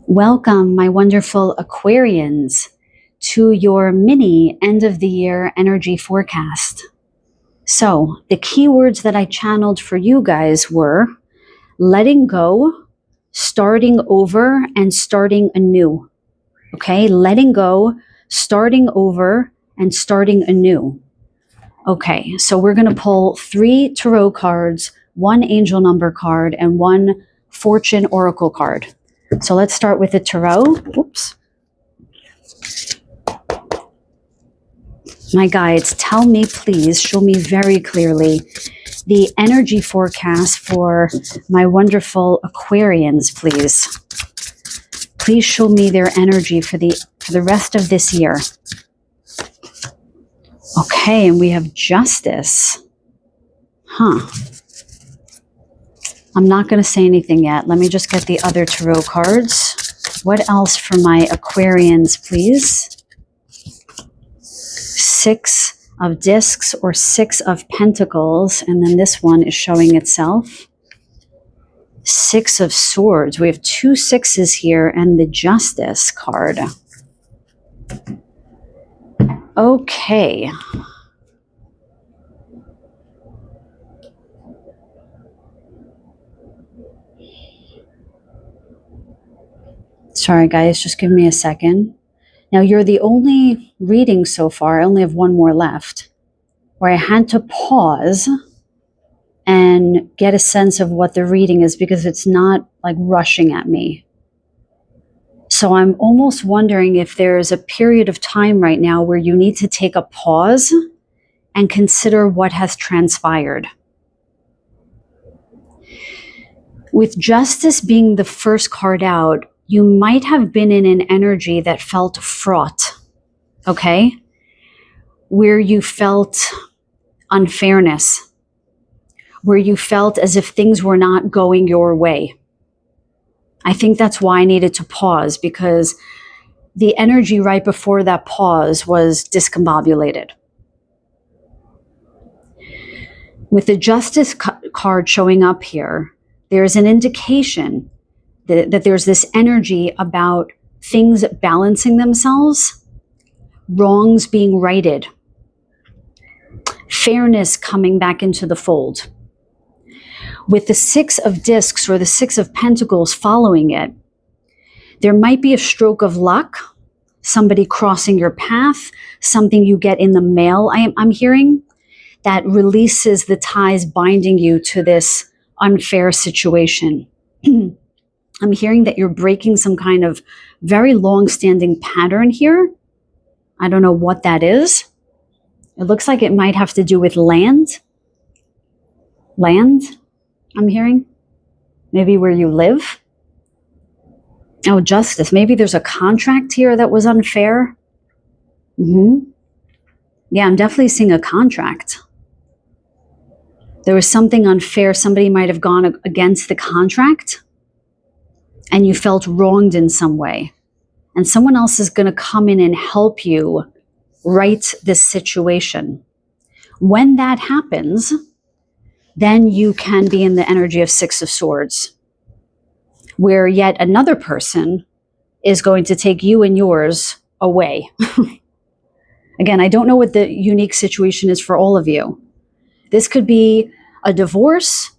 Welcome, my wonderful Aquarians, to your mini end of the year energy forecast. So the keywords that I channeled for you guys were letting go, starting over, and starting anew. Okay, letting go, starting over, and starting anew. Okay, so we're going to pull 3 tarot cards, 1 angel number card, and 1 fortune oracle card. So let's start with the tarot. Oops. My guides, tell me, please, show me very clearly the energy forecast for my wonderful Aquarians, please. Please show me their energy for the rest of this year. Okay, and we have Justice. Huh. I'm not going to say anything yet. Let me just get the other tarot cards. What else for my Aquarians, please? 6 of Discs or 6 of Pentacles. And then this one is showing itself. 6 of Swords. We have 2 6s here and the Justice card. Okay. Sorry, guys, just give me a second. Now, you're the only reading so far. I only have 1 more left, where I had to pause and get a sense of what the reading is because it's not like rushing at me. So I'm almost wondering if there's a period of time right now where you need to take a pause and consider what has transpired. With Justice being the first card out, you might have been in an energy that felt fraught, okay? Where you felt unfairness, where you felt as if things were not going your way. I think that's why I needed to pause, because the energy right before that pause was discombobulated. With the Justice card showing up here, there's an indication that there's this energy about things balancing themselves, wrongs being righted, fairness coming back into the fold. With the 6 of Discs or the 6 of Pentacles following it, there might be a stroke of luck, somebody crossing your path, something you get in the mail, I'm hearing, that releases the ties binding you to this unfair situation. I'm hearing that you're breaking some kind of very long-standing pattern here. I don't know what that is. It looks like it might have to do with land. Land, I'm hearing. Maybe where you live. Oh, Justice. Maybe there's a contract here that was unfair. Yeah, I'm definitely seeing a contract. There was something unfair. Somebody might have gone against the contract and you felt wronged in some way. And someone else is going to come in and help you right this situation. When that happens, then you can be in the energy of 6 of Swords, where yet another person is going to take you and yours away. Again, I don't know what the unique situation is for all of you. This could be a divorce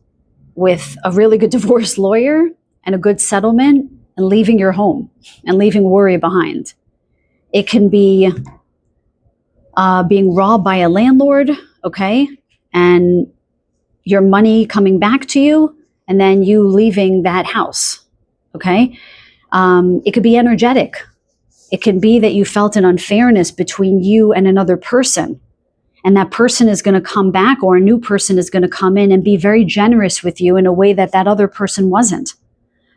with a really good divorce lawyer and a good settlement and leaving your home and leaving worry behind. It can be being robbed by a landlord, okay, and your money coming back to you and then you leaving that house, okay? It could be energetic. It can be that you felt an unfairness between you and another person, and that person is going to come back, or a new person is going to come in and be very generous with you in a way that that other person wasn't,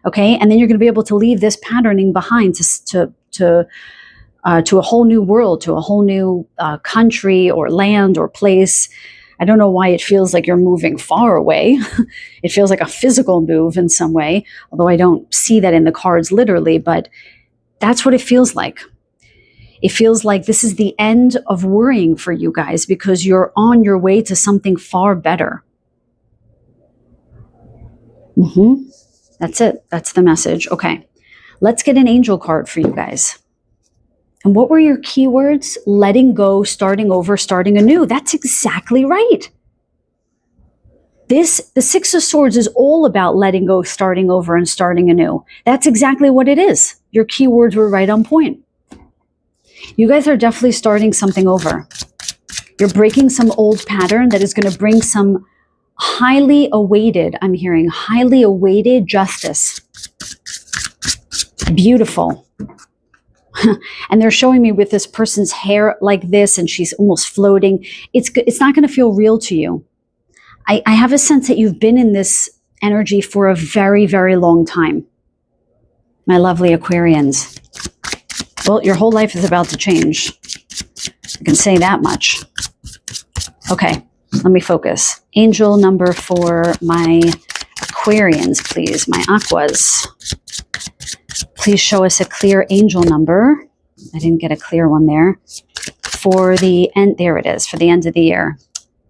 okay? And then you're going to be able to leave this patterning behind to a whole new world, to a whole new country or land or place. I don't know why it feels like you're moving far away. It feels like a physical move in some way, although I don't see that in the cards literally, but that's what it feels like. It feels like this is the end of worrying for you guys because you're on your way to something far better. That's it. That's the message. Okay. Let's get an angel card for you guys. And what were your keywords? Letting go, starting over, starting anew. That's exactly right. The Six of Swords is all about letting go, starting over, and starting anew. That's exactly what it is. Your keywords were right on point. You guys are definitely starting something over. You're breaking some old pattern that is going to bring some highly awaited, I'm hearing, highly awaited justice. Beautiful. And they're showing me with this person's hair like this, and she's almost floating. It's not going to feel real to you. I have a sense that you've been in this energy for a very, very long time. My lovely Aquarians. Well, your whole life is about to change. I can say that much. Okay, let me focus. Angel number for my Aquarians, please. My Aquas. Please show us a clear angel number. I didn't get a clear one there. For the end, there it is, for the end of the year.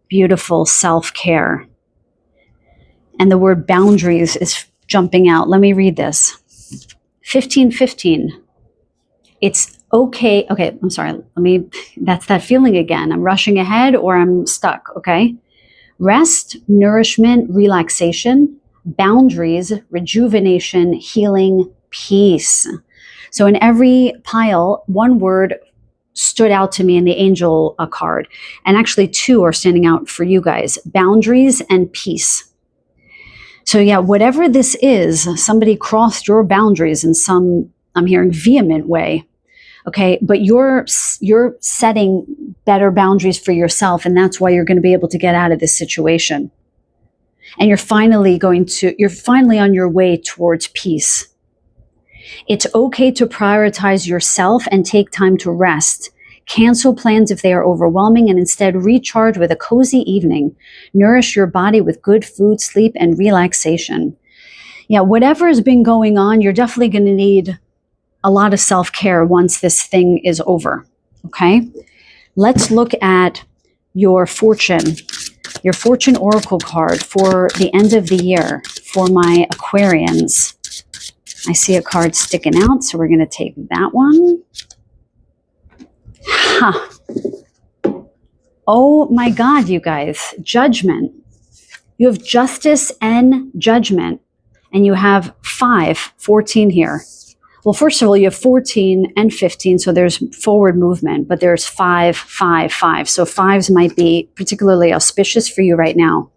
Beautiful self-care. And the word boundaries is jumping out. Let me read this. 1515. It's okay. Okay, I'm sorry. That's that feeling again. I'm rushing ahead or I'm stuck, okay? Rest, nourishment, relaxation, boundaries, rejuvenation, healing, peace. So in every pile, one word stood out to me in the angel card. And actually two are standing out for you guys. Boundaries and peace. So yeah, whatever this is, somebody crossed your boundaries in some, I'm hearing, vehement way. Okay, but you're setting better boundaries for yourself, and that's why you're going to be able to get out of this situation. And you're finally on your way towards peace. It's okay to prioritize yourself and take time to rest. Cancel plans if they are overwhelming and instead recharge with a cozy evening. Nourish your body with good food, sleep, and relaxation. Yeah, whatever has been going on, you're definitely going to need a lot of self-care once this thing is over, okay? Let's look at your fortune oracle card for the end of the year for my Aquarians. I see a card sticking out, so we're going to take that one. Oh my God, you guys, judgment. You have justice and judgment, and you have 14 here. Well, first of all, you have 14 and 15, so there's forward movement, but there's 5, 5, 5. So fives might be particularly auspicious for you right now.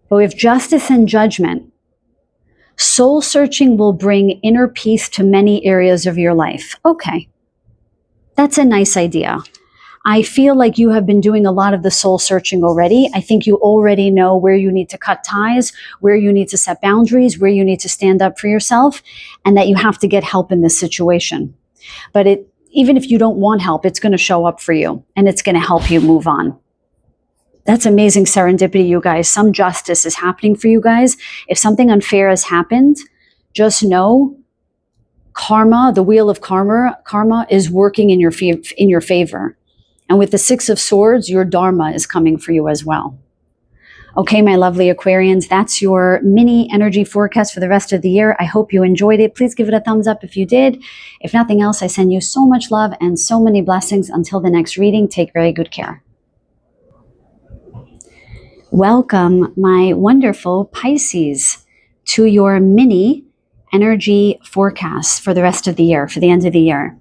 But we have justice and judgment. Soul searching will bring inner peace to many areas of your life. Okay, that's a nice idea. I feel like you have been doing a lot of the soul searching already. I think you already know where you need to cut ties, where you need to set boundaries, where you need to stand up for yourself, and that you have to get help in this situation. But even if you don't want help, it's going to show up for you, and it's going to help you move on. That's amazing serendipity, you guys. Some justice is happening for you guys. If something unfair has happened, just know karma, the wheel of karma is working in your favor. And with the Six of Swords, your dharma is coming for you as well. Okay, my lovely Aquarians, that's your mini energy forecast for the rest of the year. I hope you enjoyed it. Please give it a thumbs up if you did. If nothing else, I send you so much love and so many blessings. Until the next reading, take very good care. Welcome, my wonderful Pisces, to your mini energy forecast for the rest of the year, for the end of the year.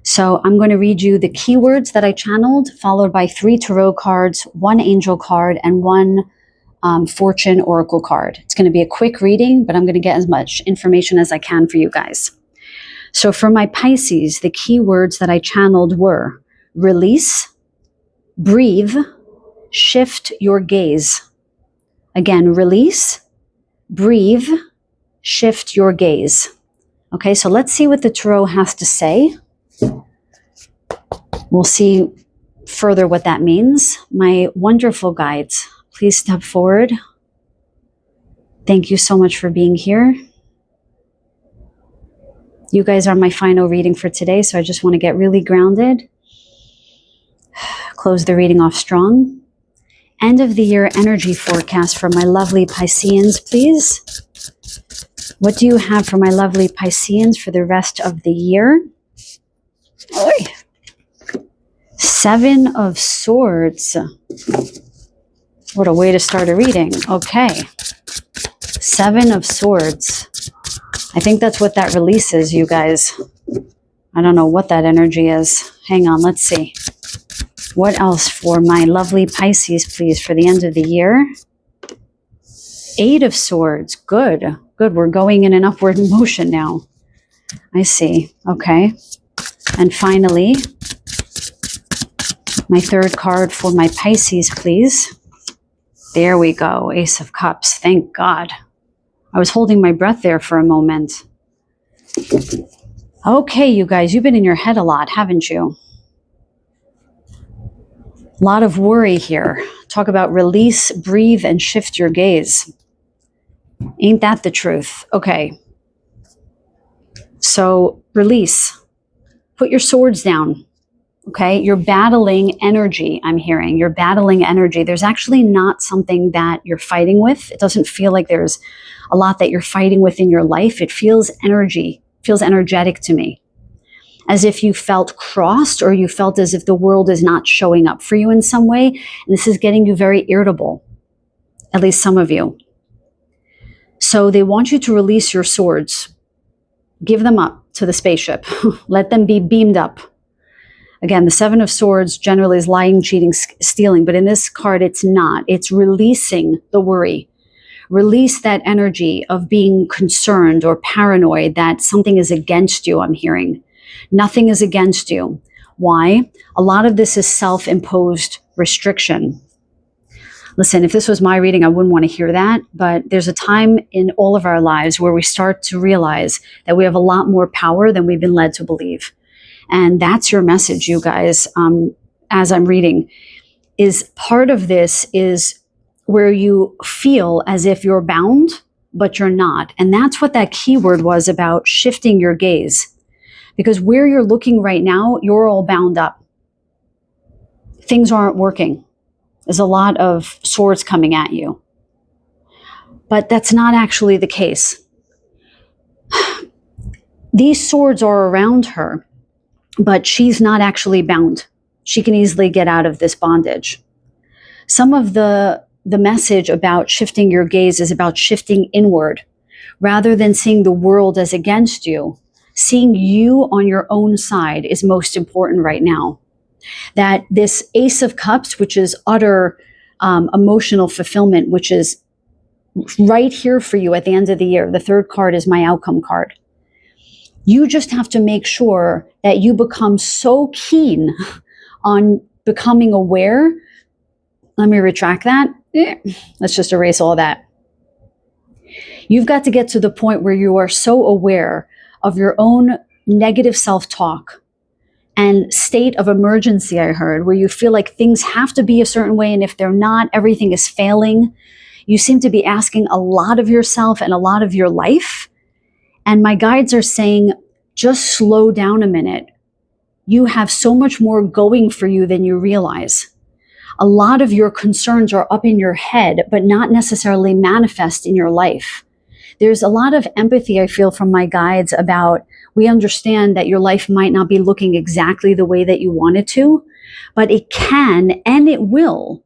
So I'm going to read you the keywords that I channeled, followed by 3 tarot cards, 1 angel card, and 1 fortune oracle card. It's going to be a quick reading, but I'm going to get as much information as I can for you guys. So for my Pisces, the keywords that I channeled were release, breathe, shift your gaze. Again, release, breathe, shift your gaze. Okay, so let's see what the tarot has to say. We'll see further what that means. My wonderful guides, please step forward. Thank you so much for being here. You guys are my final reading for today, so I just want to get really grounded. Close the reading off strong. End of the year energy forecast for my lovely Pisceans, please. What do you have for my lovely Pisceans for the rest of the year? Oy. 7 of Swords. What a way to start a reading. Okay. 7 of Swords. I think that's what that release is, you guys. I don't know what that energy is. Hang on, let's see. What else for my lovely Pisces, please, for the end of the year? 8 of Swords. Good. Good. We're going in an upward motion now. I see. Okay. And finally, my 3rd card for my Pisces, please. There we go. Ace of Cups. Thank God. I was holding my breath there for a moment. Okay, you guys, you've been in your head a lot, haven't you? A lot of worry here. Talk about release, breathe, and shift your gaze. Ain't that the truth? Okay. So, release. Put your swords down. Okay, you're battling energy, I'm hearing. You're battling energy. There's actually not something that you're fighting with. It doesn't feel like there's a lot that you're fighting with in your life. It feels energetic to me. As if you felt crossed, or you felt as if the world is not showing up for you in some way. And this is getting you very irritable, at least some of you. So they want you to release your swords. Give them up to the spaceship. Let them be beamed up. Again, the 7 of Swords generally is lying, cheating, stealing, but in this card, it's not. It's releasing the worry. Release that energy of being concerned or paranoid that something is against you, I'm hearing. Nothing is against you. Why? A lot of this is self-imposed restriction. Listen, if this was my reading, I wouldn't want to hear that, but there's a time in all of our lives where we start to realize that we have a lot more power than we've been led to believe. And that's your message, you guys, as I'm reading, is part of this is where you feel as if you're bound, but you're not. And that's what that keyword was about, shifting your gaze. Because where you're looking right now, you're all bound up. Things aren't working. There's a lot of swords coming at you. But that's not actually the case. These swords are around her, but she's not actually bound. She can easily get out of this bondage. Some of the message about shifting your gaze is about shifting inward. Rather than seeing the world as against you, seeing you on your own side is most important right now. That this Ace of Cups, which is utter emotional fulfillment, which is right here for you at the end of the year. The 3rd card is my outcome card. You just have to make sure that you become so keen on becoming aware. Let me retract that. Let's just erase all that. You've got to get to the point where you are so aware of your own negative self-talk and state of emergency, I heard, where you feel like things have to be a certain way, and if they're not, everything is failing. You seem to be asking a lot of yourself and a lot of your life. And my guides are saying, just slow down a minute. You have so much more going for you than you realize. A lot of your concerns are up in your head, but not necessarily manifest in your life. There's a lot of empathy I feel from my guides about, we understand that your life might not be looking exactly the way that you want it to, but it can and it will.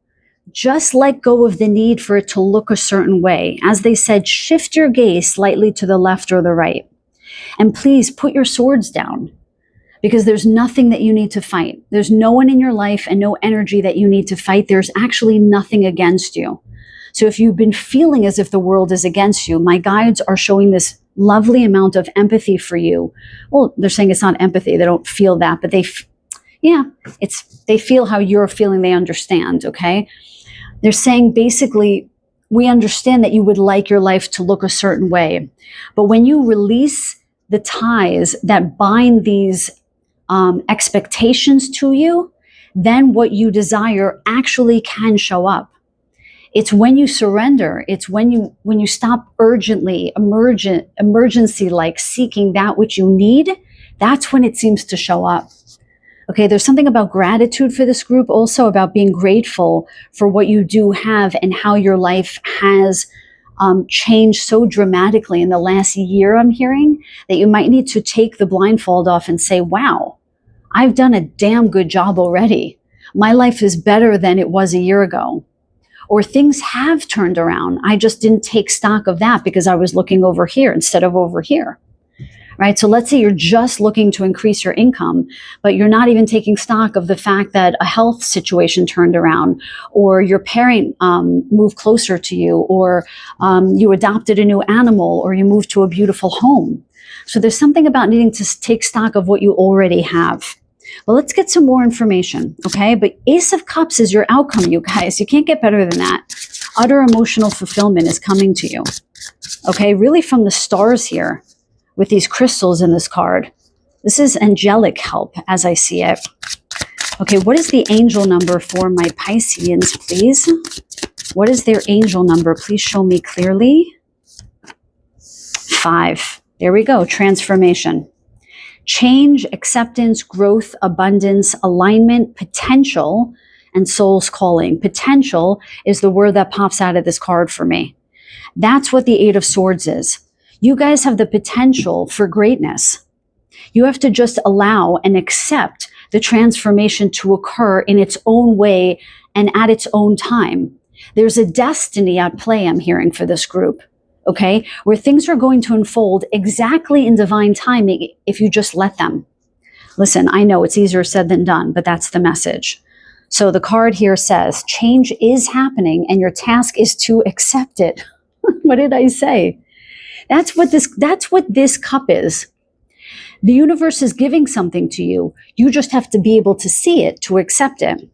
Just let go of the need for it to look a certain way. As they said, shift your gaze slightly to the left or the right. And please put your swords down, because there's nothing that you need to fight. There's no one in your life and no energy that you need to fight. There's actually nothing against you. So if you've been feeling as if the world is against you, my guides are showing this lovely amount of empathy for you. Well, they're saying it's not empathy. They don't feel that, but they feel how you're feeling. They understand, okay? They're saying basically, we understand that you would like your life to look a certain way. But when you release the ties that bind these expectations to you, then what you desire actually can show up. It's when you surrender. It's when you stop urgently, emergency like seeking that which you need. That's when it seems to show up. Okay, there's something about gratitude for this group, also about being grateful for what you do have and how your life has changed so dramatically in the last year, I'm hearing, that you might need to take the blindfold off and say, wow, I've done a damn good job already. My life is better than it was a year ago. Or things have turned around. I just didn't take stock of that because I was looking over here instead of over here. Right? So let's say you're just looking to increase your income, but you're not even taking stock of the fact that a health situation turned around, or your parent moved closer to you, or you adopted a new animal, or you moved to a beautiful home. So there's something about needing to take stock of what you already have. Well, let's get some more information, okay? But Ace of Cups is your outcome, you guys. You can't get better than that. Utter emotional fulfillment is coming to you, okay? Really from the stars here, with these crystals in this card. This is angelic help as I see it. Okay, what is the angel number for my Pisceans, please? What is their angel number? Please show me clearly. 5. There we go, transformation. Change, acceptance, growth, abundance, alignment, potential, and soul's calling. Potential is the word that pops out of this card for me. That's what the 8 of Swords is. You guys have the potential for greatness. You have to just allow and accept the transformation to occur in its own way and at its own time. There's a destiny at play, I'm hearing, for this group, okay? Where things are going to unfold exactly in divine timing if you just let them. Listen, I know it's easier said than done, but that's the message. So the card here says, change is happening and your task is to accept it. What did I say? That's what this cup is. The universe is giving something to you. You just have to be able to see it, to accept it.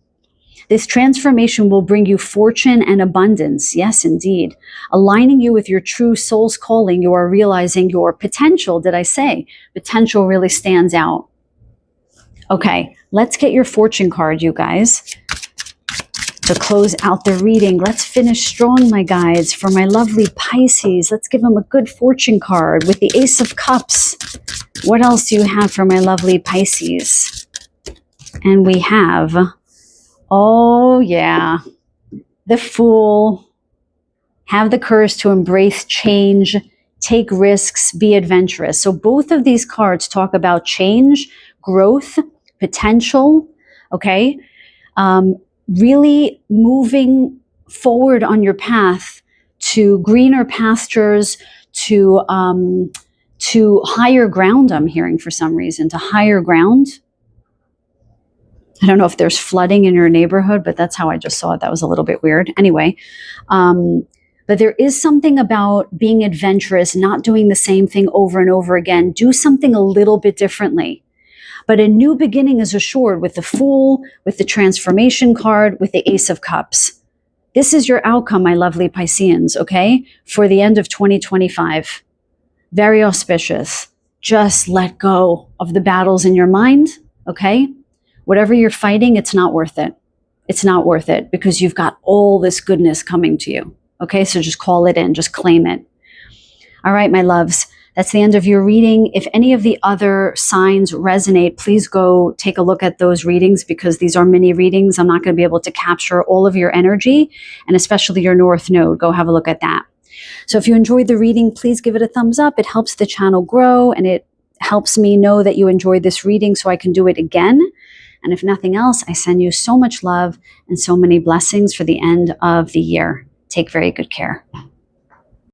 This transformation will bring you fortune and abundance. Yes, indeed. Aligning you with your true soul's calling, you are realizing your potential. Did I say? Potential really stands out. Okay, let's get your fortune card, you guys. To close out the reading, let's finish strong, my guides. For my lovely Pisces, let's give them a good fortune card with the Ace of Cups. What else do you have for my lovely Pisces? And we have, oh yeah, the Fool. Have the courage to embrace change, take risks, be adventurous. So both of these cards talk about change, growth, potential, okay? Really moving forward on your path to greener pastures, to higher ground, I'm hearing for some reason, to higher ground. I don't know if there's flooding in your neighborhood, but that's how I just saw it. That was a little bit weird. Anyway, but there is something about being adventurous, not doing the same thing over and over again. Do something a little bit differently. But a new beginning is assured with the Fool, with the transformation card, with the Ace of Cups. This is your outcome, my lovely Pisceans, okay? For the end of 2025. Very auspicious. Just let go of the battles in your mind, okay? Whatever you're fighting, it's not worth it. It's not worth it because you've got all this goodness coming to you, okay? So just call it in, just claim it. All right, my loves. That's the end of your reading. If any of the other signs resonate, please go take a look at those readings, because these are mini readings. I'm not going to be able to capture all of your energy, and especially your North Node. Go have a look at that. So if you enjoyed the reading, please give it a thumbs up. It helps the channel grow, and it helps me know that you enjoyed this reading so I can do it again. And if nothing else, I send you so much love and so many blessings for the end of the year. Take very good care.